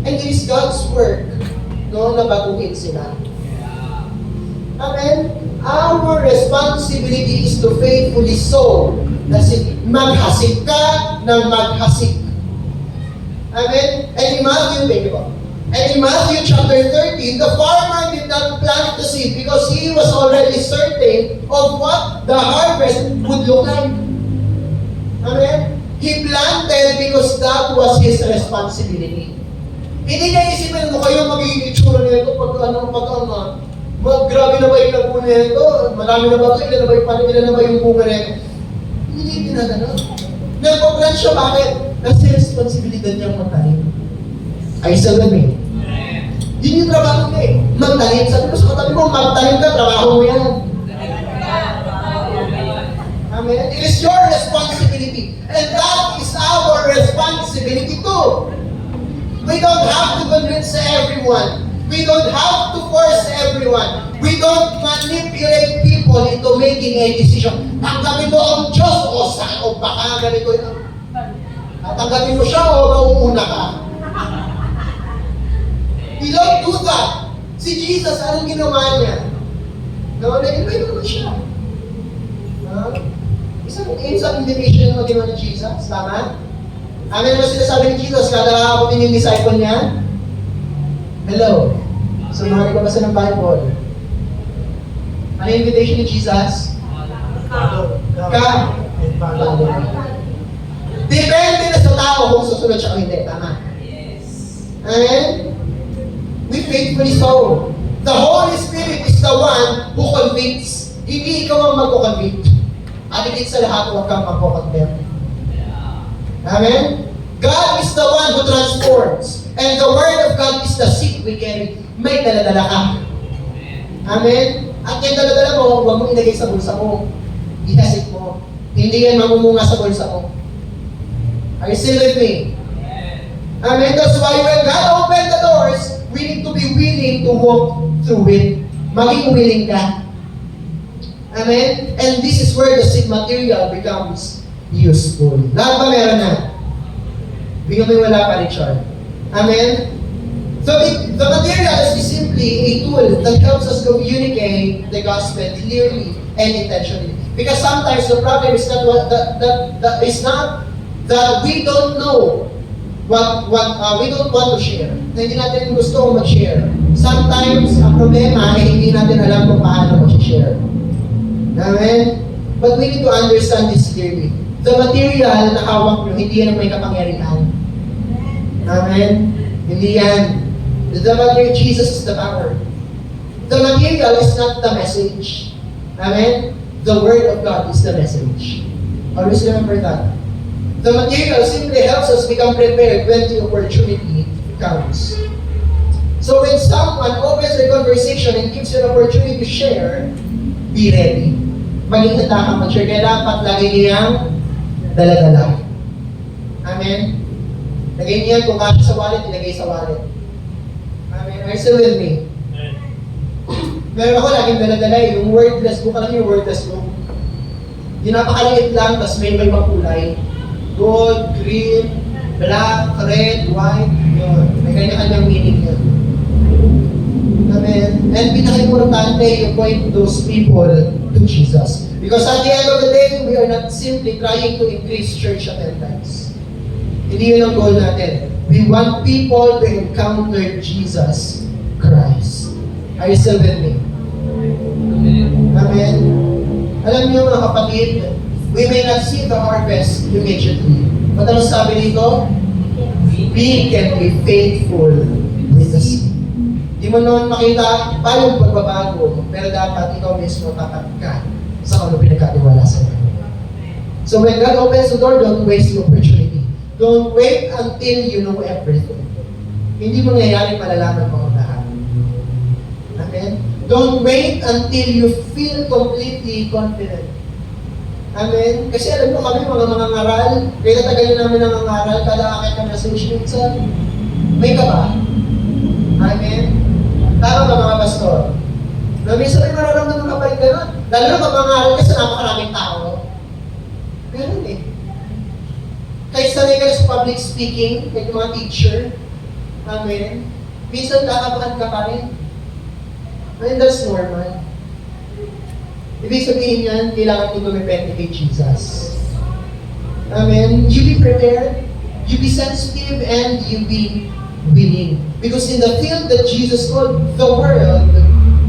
And it is God's work, no, na baguhin sila. Amen? Our responsibility is to faithfully sow. Kasi maghasik ka ng maghasik. Amen? And in Matthew chapter 13, the farmer did not plant the seed because he was already certain of what the harvest would look like. Amen? He planted because that was his responsibility. Hindi niya isipin mo kayo magiging itsura nito grabe na ba yung lago nito? Marami na ba ito? Ilan na ba yung bunga nito? Hindi pinagano. Nagpaplan siya, bakit? Kasi responsibilidad niyang magtanim. Ay, sa gabi. Yun yung trabaho niya eh. Magtanim. Sabi ko sa katabi mo, magtanim ka, trabaho mo yan. Amen? It is your responsibility. And that is our responsibility too. We don't have to convince everyone. We don't have to force everyone. We don't manipulate people into making a decision. Tanggapin mo ang Diyos o baka ganito yun. Tanggapin mo siya o mauuna ka. We don't do that. Si Jesus, anong ginawa niya? No, na-invite naman siya. Isang invitation na ginawa ni Jesus. Tama? Amen mo sinasabi ni Jesus, kada kakapunin yung disciple niya? Hello. So, mga nagbabasa ng Bible. Ano yung invitation ni Jesus? Come. Depende na sa tao kung susunod siya o hindi. Tama? Amen? We faithfully so. The Holy Spirit is the one who convicts. Hindi ikaw ang magkukonvict. At higit sa lahat, huwag kang magkukondemn. Amen? God is the one who transforms. And the Word of God is the seed we carry. May daladala ka. Amen? At yung daladala mo, huwag mong ilagay sa bulsa mo. Ihasik mo. Hindi yan mamumunga sa bulsa mo. Are you still with me? Amen? That's why when God opened the doors, we need to be willing to walk through it. Maging willing ka. Amen? And this is where the seed material becomes useful. Lahat ba meron na? Bigyan mo yung wala pa, Richard. Amen? So the material is simply a tool that helps us communicate the gospel clearly and intentionally. Because sometimes the problem is not that we don't know what we don't want to share. Na hindi natin gusto mag-share. Sometimes, ang problema ay hindi natin alam kung paano mag-share. Amen? But we need to understand this clearly. The material na hawak nyo, hindi yan ang may kapangyarihan. Amen? Hindi yan. The material, Jesus is the power. The material is not the message. Amen? The Word of God is the message. Always remember that. The material simply helps us become prepared when the opportunity comes. So when someone opens a conversation and gives you an opportunity to share, be ready. Maging handa kang mag-share. Kaya dapat lagi niyang dala-dala. Amen? Lagay niya kung kasya sa wallet, ilagay sa wallet. Amen? Are you still with me? Meron ako laging dala-dala yung wordless book. Alam niyo yung wordless book? Yung napakaliit lang, tapos may kulay. Gold, green, black, red, white, yun. May kanya-kanyang meaning yun. Amen. And pinaka-importante, you point those people to Jesus. Because at the end of the day, we are not simply trying to increase church attendance. Hindi yun ang goal natin. We want people to encounter Jesus Christ. Are you still with me? Amen. Alam niyo mga kapatid, we may not see the harvest immediately. But ano sabi dito? We can be faithful with the seed. Di mo naman makita pa yung pagbabago, pero dapat ikaw mismo tapat ka sa kung ano pinagkatiwala sa iyo. So when God opens the door, don't waste the opportunity. Don't wait until you know everything. Hindi mo nangyayari malalaman mo ang lahat. Amen? Don't wait until you feel completely confident. Amen? Kasi alam mo kami, mga ngaral, kaya tagalin namin ang ngaral, kada akit ng message minsan, may ka ba? Amen? Tama ba mga pastor? Na minsan may mararamdaman ka pa yung gano'n. Lalo na pag-mangaral ka sa napakaraming tao. Ganun eh. Kahit sanay ka sa public speaking, kahit mga teacher, amen? Minsan kakabahan ka pa rin. And that's normal. Ibig sabihin yan, kailangan mo tumipente kay Jesus. Amen? You be prepared, you be sensitive, and you be willing. Because in the field that Jesus called the world,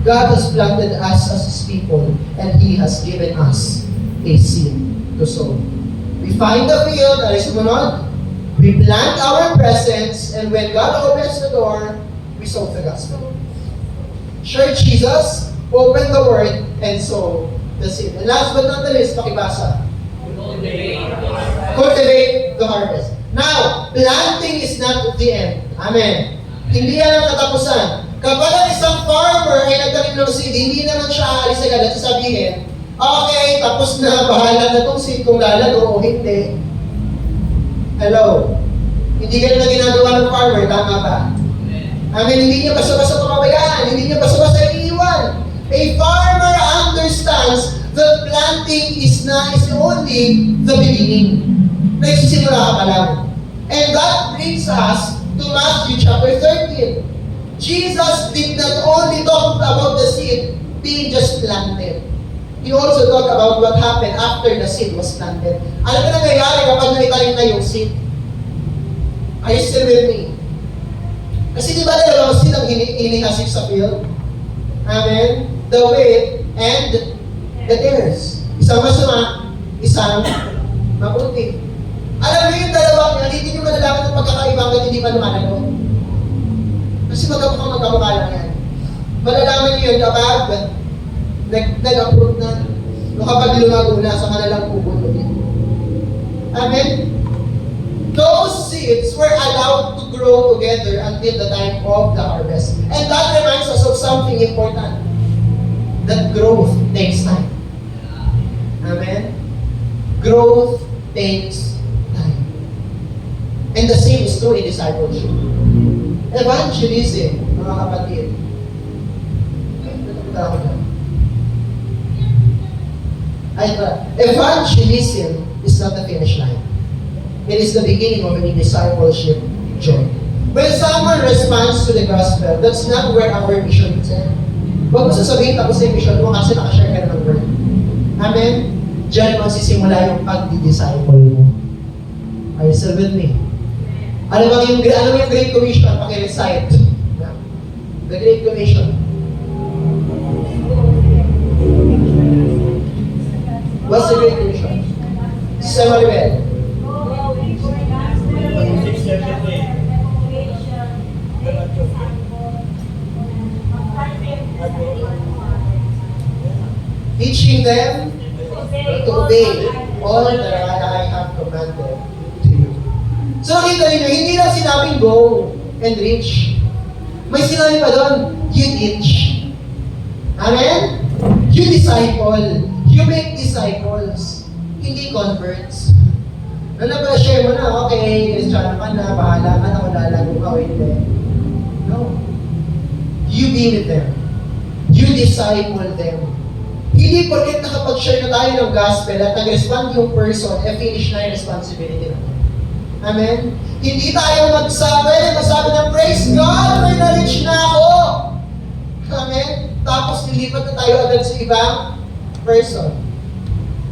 God has planted us as His people, and He has given us a seed to sow. We find the field, ano sumunod? We plant our presence, and when God opens the door, we sow the gospel. Share Jesus, open the word, and sow the seed. And last but not the least, pakibasa. Cultivate the harvest. Now, planting is not the end. Amen. Hindi yan ang katapusan. Kapag ang isang farmer ay nagtanim ng seed, hindi naman siya aalis agad at sasabihin, okay, tapos na, bahala na itong seed kung lalago o hindi. Hello? Hindi ganun na ginagawa ng farmer, tama ba? Amen, hindi niya basta-basta pamabayaan, hindi niya basta-basta iiwan. A farmer understands that planting is only the beginning. Nagsisimula ka pa lang. And that brings us to Matthew chapter 13. Jesus did not only talk about the seed being just planted. He also talked about what happened after the seed was planted. Ano ba nangyayari kapag naitanim na yung seed? Are you still with me? Kasi di ba dalawang seed ang hinihasik sa field? Amen? The wheat and the tares. Isang masama, isang mabuti. Alam mo yung dalawang yan, hindi nyo malalaman ng pagkakaiba hanggang hindi pa lumalago. Kasi magkamukha lang yan. Malalaman nyo yun kapag nag-approve na o kapag lumago na sa kanilang pupuno din. Amen? Those seeds were allowed to grow together until the time of the harvest. And that reminds us of something important. That growth takes time. Amen? Growth takes time. And the same is true in discipleship. Evangelism, mga kapatid. Evangelism is not the finish line. It is the beginning of a discipleship journey. When someone responds to the gospel, that's not where our mission is. Huwag mo sasabihin tapos yung mission mo kasi nakashare ka na ng word. Amen? Diyan magsisimula yung pagdi-disciple mo. Are you still with me? Ano yung Great Commission? Paki-recite. The Great Commission. What's the Great Commission? Sister Maribel. Teaching them to obey all that I have commanded to you. So nakita ninyo, hindi lang sinabing go and reach. May sinabi pa doon, you teach. Amen? You disciple. You make disciples. Hindi converts. Share mo na, okay, Christian ka na, bahala ka na, kung lalago ka o hindi. No. You be with them. You disciple them. Hindi porket nakapag-share na tayo ng gospel at nag-respond yung person, finish na yung responsibility natin. Amen? Hindi tayo magsabi ng praise God, may na-reach na ako. Amen? Tapos nilipat na tayo agad sa ibang person.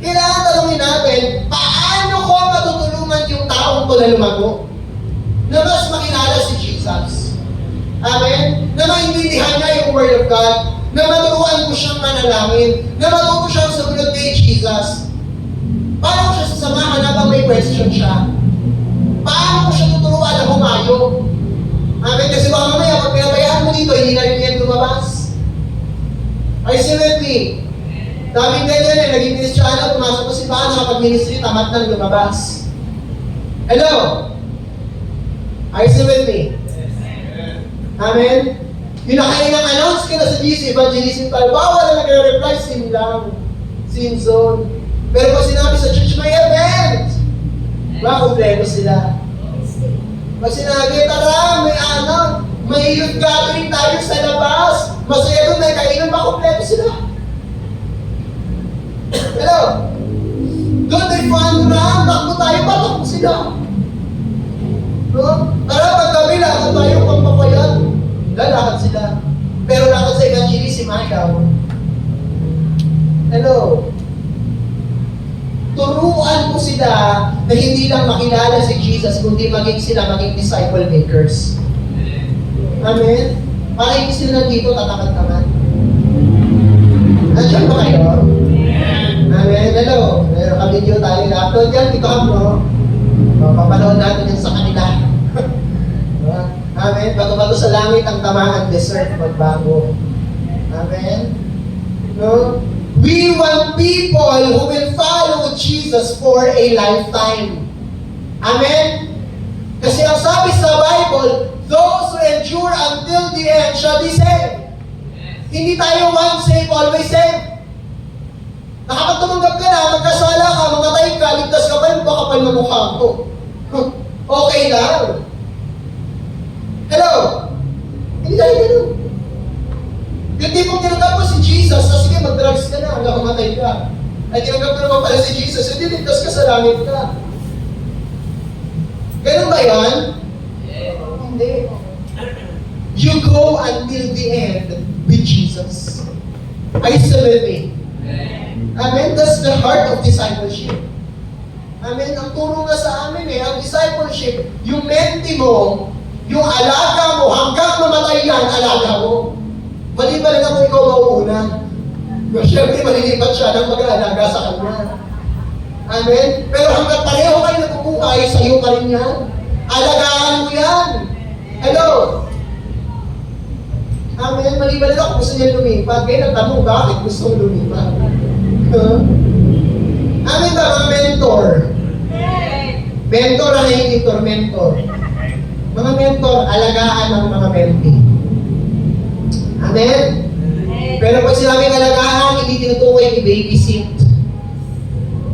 Kailangan tanongin natin, paano ko matutulungan yung taong to na lumago? Na mas makilala si Jesus. Amen? Na maintindihan niya yung Word of God. Na maturuan ko siyang manalangin. Na matuto siyang sumunod kay Jesus. Paano ko siya sasamahan habang may question siya? Paano ko siya tuturuan na humayo? Amen? Kasi baka mamaya, pag pinabayaan mo dito, hindi na rin yan lumabas. Are you still with me? Daming ganyan eh, naging Kristiyano, pumasok ko si Paano kapag ministry, tamat nang lumabas. Hello? Are you still with me? Amen? Yung announce ka na sa GC, evangelism tayo, bawal na nagre-reply, sin lang. Sin zone. Pero pag sinabi sa church, may event. Kompleto sila. Pag sinabi, tara, may youth gathering tayo sa labas. Masaya doon, may kainan ba, kompleto sila. Hello? Doon ay fun run, takbo tayo, patakbo sila. No? Tara, paggabi, lakad tayo, pampapayat. Lalakad sila. Pero lakad sa evangelism, ayaw. Hello? Turuan ko sila na hindi lang makilala si Jesus, kundi maging disciple makers. Amen? Para hindi sila nandito, tatakad-takad. Nandiyan ba kayo? Amen? Hello? Meron ka-video tayo na-upload yan, ito no? Papanood natin yan sa kanila. Amen? Bago-bago sa langit ang tamaan, deserve magbago. Amen? No? We want people who will follow Jesus for a lifetime. Amen? Kasi ang sabi sa Bible, those who endure until the end shall be saved. Hindi tayo once saved, always saved. Nakapag tumanggap ka na, magkasala ka, mamatay ka, ligtas ka pa yung kapal na mukha ko. Okay lang. Hello? Hindi tayo ganun. Yung tipong tinanggap mo si Jesus, sige mag-drugs ka na hanggang mamatay ka. Ay tinanggap mo naman pala si Jesus, hindi ligtas ka sa langit ka. Ganun ba yan? Hindi. You go until the end with Jesus. Are you still with me? Amen? That's the heart of discipleship. Amen? Ang turo nga sa amin ang discipleship, yung menti mo, yung alaga mo, hanggang mamatay yan, alaga mo. Mali pa rin ako ikaw mauuna. Siyempre, malilipat siya ng mag-aalaga sa kanya. Amen? Pero hanggang pareho kayo nagbubuhay, sa'yo pa rin yan. Alagaan mo yan. Hello? Amen? Mali ba rin ako gusto niya lumipat? Kaya nagtanong, bakit gusto mo lumipat? Amen ba, mga mentor? Mentor ang hindi tormentor. Mga mentor, alagaan ang mga mentee. Amen? Pero pag sinabing alagaan, hindi tinutukoy i-babysit.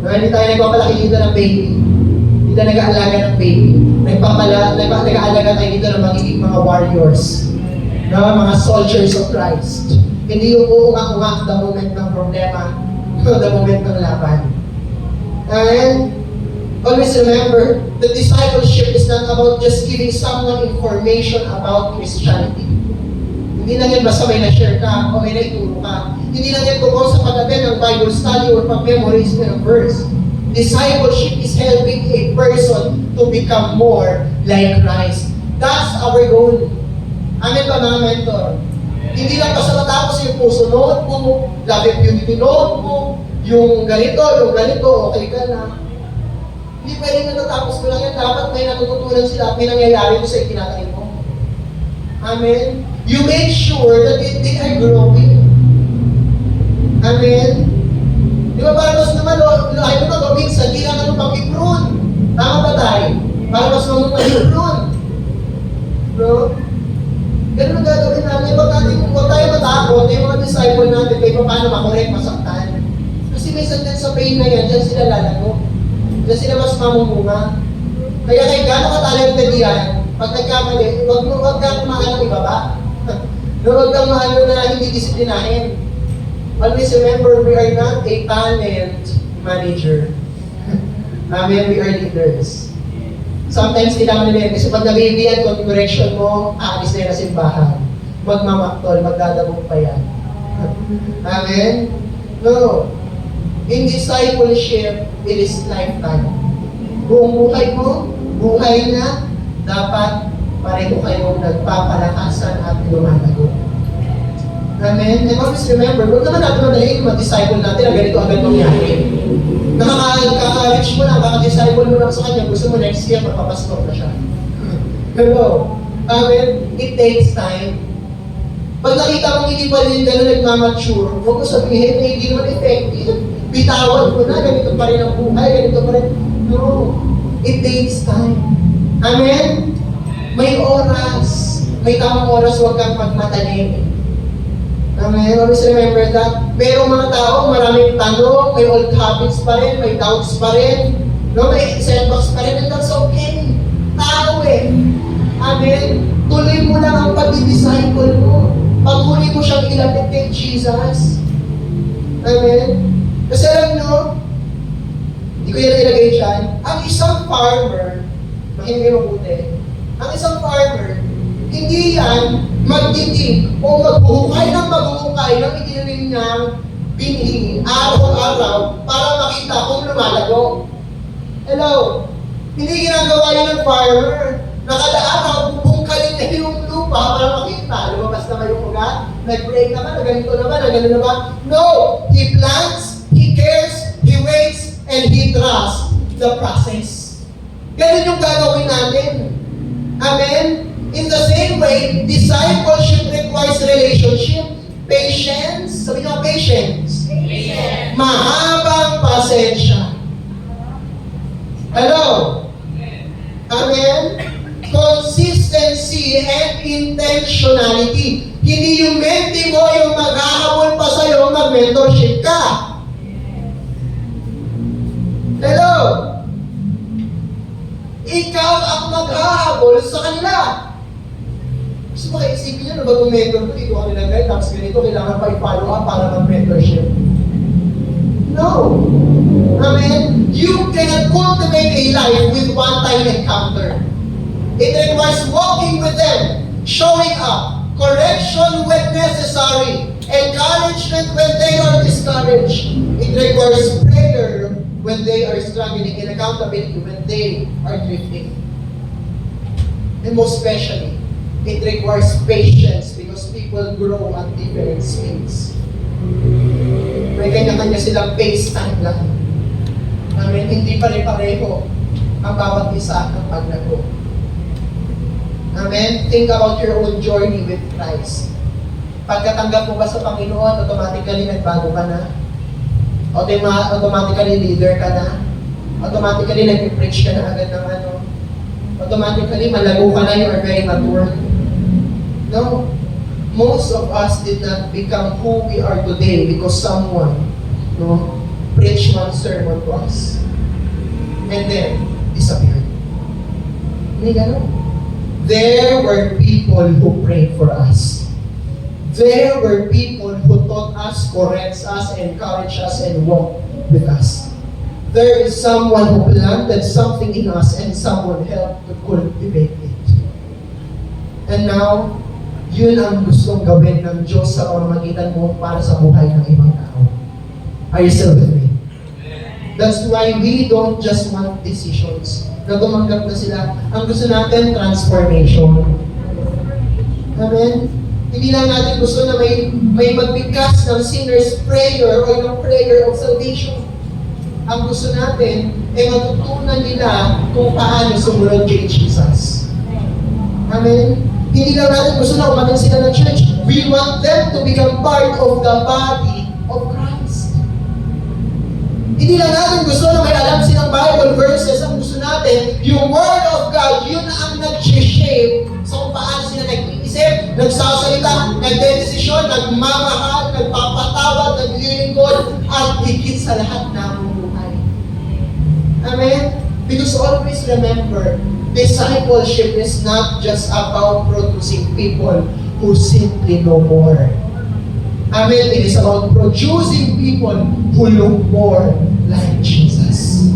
Hindi tayo nagpapalaki dito ng baby. Hindi tayo nag-aalaga ng baby. Nag-aalaga tayo dito ng magiging mga warriors. Mga soldiers of Christ. Hindi yung uungak-ungak the moment ng problema, the moment ng laban. And always remember, the discipleship is not about just giving someone information about Christianity. Hindi lang yan basta may na-share ka o may naituro ka. Hindi lang yan tungkol sa pag-attend ng Bible study or pag-memorize ng verse. Discipleship is helping a person to become more like Christ. That's our goal. Amen ba, mga mentor? Hindi lang basta matapos yung puso note mo, love and beauty note mo, yung ganito, okay ka na. Hindi pwedeng natatapos mo lang yan. Dapat may natututunan sila at may nangyayari mo sa itinatanim mo. Amen? You make sure that they are growing. Amen? Di ba para mas naman, ayaw mo ba, minsan, kailangan mo pag-improve. Tama ba tayo? Para mas naman mag-improve. Bro? Ganun ang gagawin natin. Huwag tayo matakot. Yung mga disciple natin, kayo paano makorek, masaktan. Kasi minsan din sa pain na yan, dyan sila lalago. Dyan sila mas mamumunga. Kaya kay gano'ng ka-talented yan, pag nagkamali, huwag kang maano ibaba. Huwag kang maano na hindi disiplinahin. Always remember, we are not a talent manager. Amen, we are leaders. Sometimes kailangan nila yan. Kasi pag nabibiyan, kung correction mo, aalis na yan na simbahan. Magmamaktol, magdadabog pa yan. Amen? No. In discipleship, it is lifetime. Buong buhay mo, buhay na, dapat pareho kayong nagpapalakasan at lumalago. Amen? And always remember, huwag naman natin madaliin mag-disciple natin na ganito agad mangyari. Nakaka-reach mo lang, nakaka-disciple mo lang sa kanya, gusto mo next year, magpapastor na siya. Hello? Amen? It takes time. Pag nakita mong hindi pa rin gano'n nagmamature, huwag mo sabihin na hindi naman effective. Bitawan mo na, ganito pa rin ang buhay, ganito pa rin. No. It takes time. Amen? May oras. May tamang oras, huwag kang magmatalim. Amen? Always remember that. Pero mga tao, maraming tanong, may old habits pa rin, may doubts pa rin, no? May setbacks pa rin, and that's okay. Tao Amen? Tuloy mo lang ang pag-disciple mo. Pagmuli mo siyang ilapit kay Jesus. Amen? Kasi alam nyo, hindi ko yan ilagay dyan, ang isang farmer, makinig mabuti, ang isang farmer, hindi yan magtitig o maghuhukay ng itinanim niyang binhi araw-araw para makita kung lumalago. Hello? Hindi ginagawa yun ng farmer. Nakada araw, bubungkalin niya yung lupa para makita. Lumabas naman yung ugat, nag-break naman, na ganito naman, na gano'n naman. No! He plants, he cares, he waits, and he trusts the process. Ganun yung gagawin natin. Amen? In the same way, discipleship requires relationship, patience. Sabi nga, patience. Patience. Mahabang pasensya. Hello? Amen? Consistency and intentionality. Hindi yung mentee mo yung maghahabol pa sa'yo, mag-mentorship ka. Hello? Ikaw ang maghahabol sa kanila. Gusto mo kayo isipin nyo na bagong mentor ko, dito ka nilagay, tapos ganito, kailangan pa i-follow up para mag-mentorship. No. Amen? You cannot cultivate a life with one-time encounter. It requires walking with them, showing up, correction when necessary, encouragement when they are discouraged. It requires prayer when they are struggling and accountability when they are drifting. And most especially, it requires patience because people grow at different speeds. May kanya-kanya silang pace time lang. Amen. Hindi pare-pareho ang bawat isa ng paglago. Amen. Think about your own journey with Christ. Pagkatanggap mo ba sa Panginoon, automatically nagbago ka na? Automatically leader ka na? Automatically nag-preach ka na agad ng ano? Automatically malago ka na, you are very mature? No. Most of us did not become who we are today because someone, preached one sermon to us and then disappeared. Hindi ganun. There were people who prayed for us. There were people who taught us, corrects us, encourage us, and walk with us. There is someone who planted something in us and someone helped to cultivate it. And now, yun ang gustong gawin ng Diyos sa pamamagitan mo para sa buhay ng ibang tao. Are you still with me? That's why we don't just want decisions na tumanggap na sila. Ang gusto natin, transformation. Amen? Hindi lang natin gusto na may magbigkas ng sinner's prayer o ng prayer of salvation. Ang gusto natin ay matutunan nila kung paano sumunod kay Jesus. Amen? Hindi lang natin gusto na umating sila ng church. We want them to become part of the body of Christ. Hindi lang natin gusto na may alam silang Bible verses. Ang gusto natin, yung Word of God, yun ang nag-shape sa kung paano sila nag-iisip, nagsasalita, nagdedesisyon, nagmamahal, nagpapatawad, naglilingkod, at higit sa lahat ng buhay. Amen? Because always remember, discipleship is not just about producing people who simply know more. Amen. It is about producing people who look more like Jesus.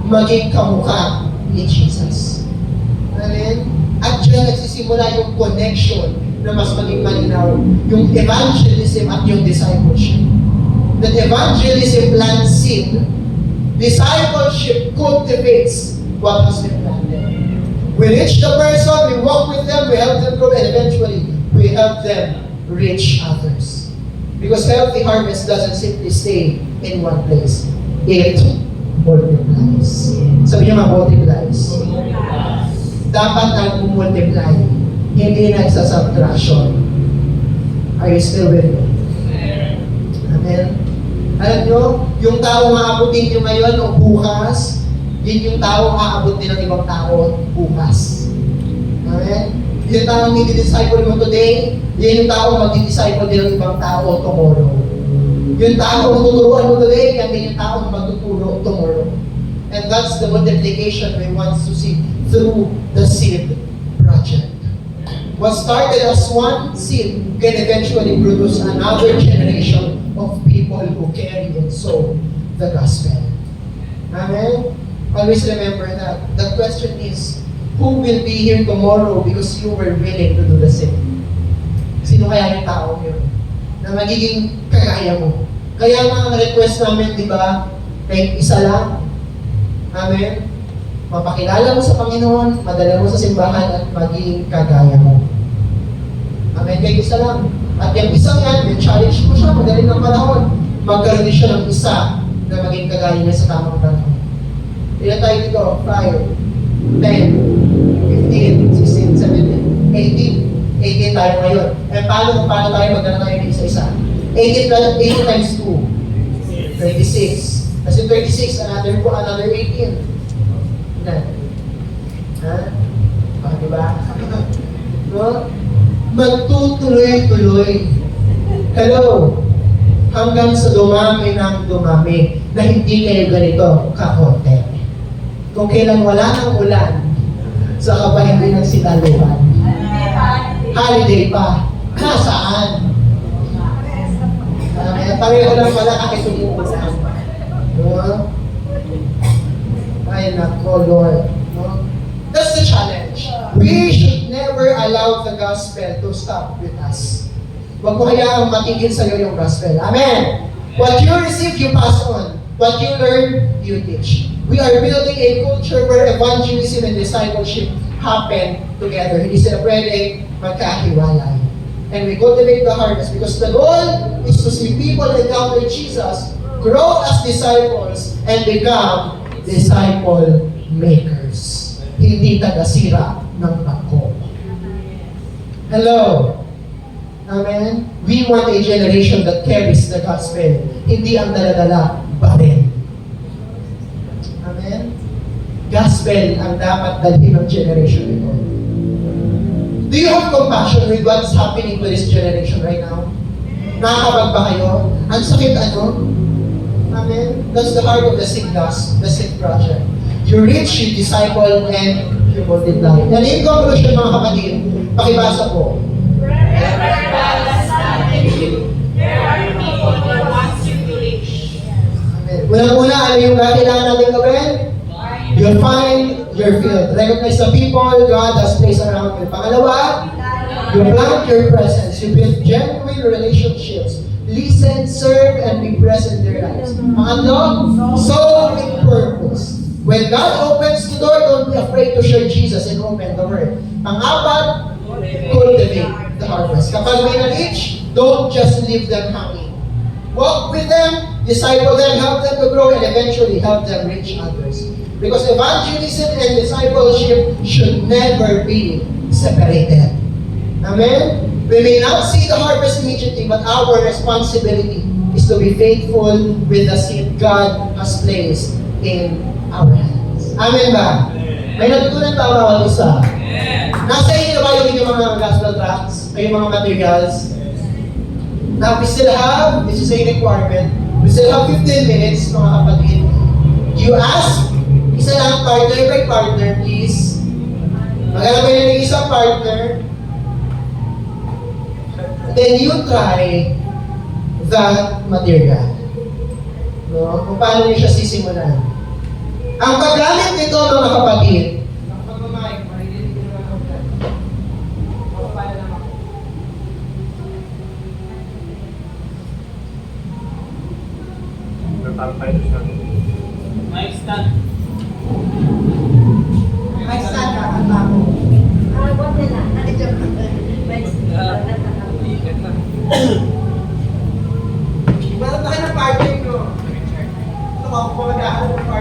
Maging kamukha ni Jesus. Amen. At dyan nagsisimula yung connection na mas maging malinaw. Yung evangelism at yung discipleship. That evangelism plants seed. Discipleship cultivates what has been planted. We reach the person, we walk with them, we help them grow, and eventually, we help them reach others. Because healthy harvest doesn't simply stay in one place. It multiplies. Sabi niyo multiplies. Dapat nag-multiply, hindi nagsasubtraction. Are you still with me? Amen? Alam niyo, yung tao maabutin niyo ngayon o bukas, yun yung tao aabot din ng ibang tao bukas. Amen? Yung tao mag-disciple mo today, yun yung tao mag-disciple din ng ibang tao tomorrow. Yung tao tuturuan mo today, yan din yung tao magtuturo tomorrow. And that's the multiplication we want to see through the seed project. What started as one seed can eventually produce another generation of people who carry and sow the gospel. Amen? Always remember that. The question is, who will be here tomorrow because you were willing to do the same? Sino kaya yung tao yun? Na magiging kagaya mo. Kaya mga request namin, di ba, kahit isa lang. Amen? Mapakilala mo sa Panginoon, madala mo sa simbahan at maging kagaya mo. Amen? Kahit isa lang. At yung isang yan, may challenge mo siya, madaling ng panahon. Magkaroon siya ng isa na maging kagaya niya sa tamang panahon. Ilan tayo dito? 5, 10, 15, 16, 17, 18. 18 tayo ngayon. Eh, paano tayo magdala tayo ng isa-isa? 18 times 2. 36. Kasi 36, another 18. Ilan? Ha? Diba? No? Magtutuloy-tuloy. Hello? Hanggang sa dumami ng dumami na hindi kayo ganito kakonte. Kung kailan wala ng ulan, sa kabahin ng sitaluhan. Holiday pa. Nasaan? Pareho lang pala kahit umuulan. No? Ay, nako, Lord. No? That's the challenge. We should never allow the gospel to stop with us. Huwag mo hayaang matigil sa'yo yung gospel. Amen? What you receive, you pass on. What you learn, you teach. We are building a culture where evangelism and discipleship happen together. Hindi sila pwedeng magkahiwalay. And we cultivate the harvest because the goal is to see people encounter Jesus, grow as disciples, and become disciple makers. Hindi taga-sira ng bangko. Hello. Amen? We want a generation that carries the gospel. Hindi ang dala-dala, baril. Amen? Gospel ang dapat dalhin ng generation ito. Do you have compassion with what's happening to this generation right now? Nakakabag ba kayo? Ang sakit ano? Amen? That's the heart of the SIGDAS, the SIG project. You reach, you disciple, and you multiply. And in conclusion mga kapatid, pakibasa po. Wherever God has planted you, there are people He wants you to reach. Amen. Unang-una, ano yung kailangan natin gawin? You'll find your field. Recognize the people God has placed around you. Pangalawa, you plant your presence. You build genuine relationships. Listen, serve, and be present in their lives. Pangatlo, sow with purpose. When God opens the door, don't be afraid to share Jesus and open the Word. Pang-apat, cultivate the harvest. Kapag may na-reach, don't just leave them hanging. Walk with them, disciple them, help them to grow, and eventually help them reach others. Because evangelism and discipleship should never be separated. Amen? We may not see the harvest immediately, but our responsibility is to be faithful with the seed God has placed in our hands. Amen ba? May natutunan tayo bawat isa. Nasa inyo na ba yung inyong mga gospel tracts? Ay yung mga materials? Now, we still have, this is a requirement, we still have 15 minutes, mga kapatid. You ask, isa lang partner by partner, please. Maghanap kayo ng isang partner. Then you try that material. No? Kung paano niyo siya sisimulan. Ang paggamit nito, mga kapatid, pag-mic, marinig ko naman ako dyan. Paano lang ako? Mic stand. Mic stand ka, ang bako. Wag nila. Nag-joke. Ikat na. Ibalap na kayo ng partner nyo. Ito ka, kung mag-aaral ng partner.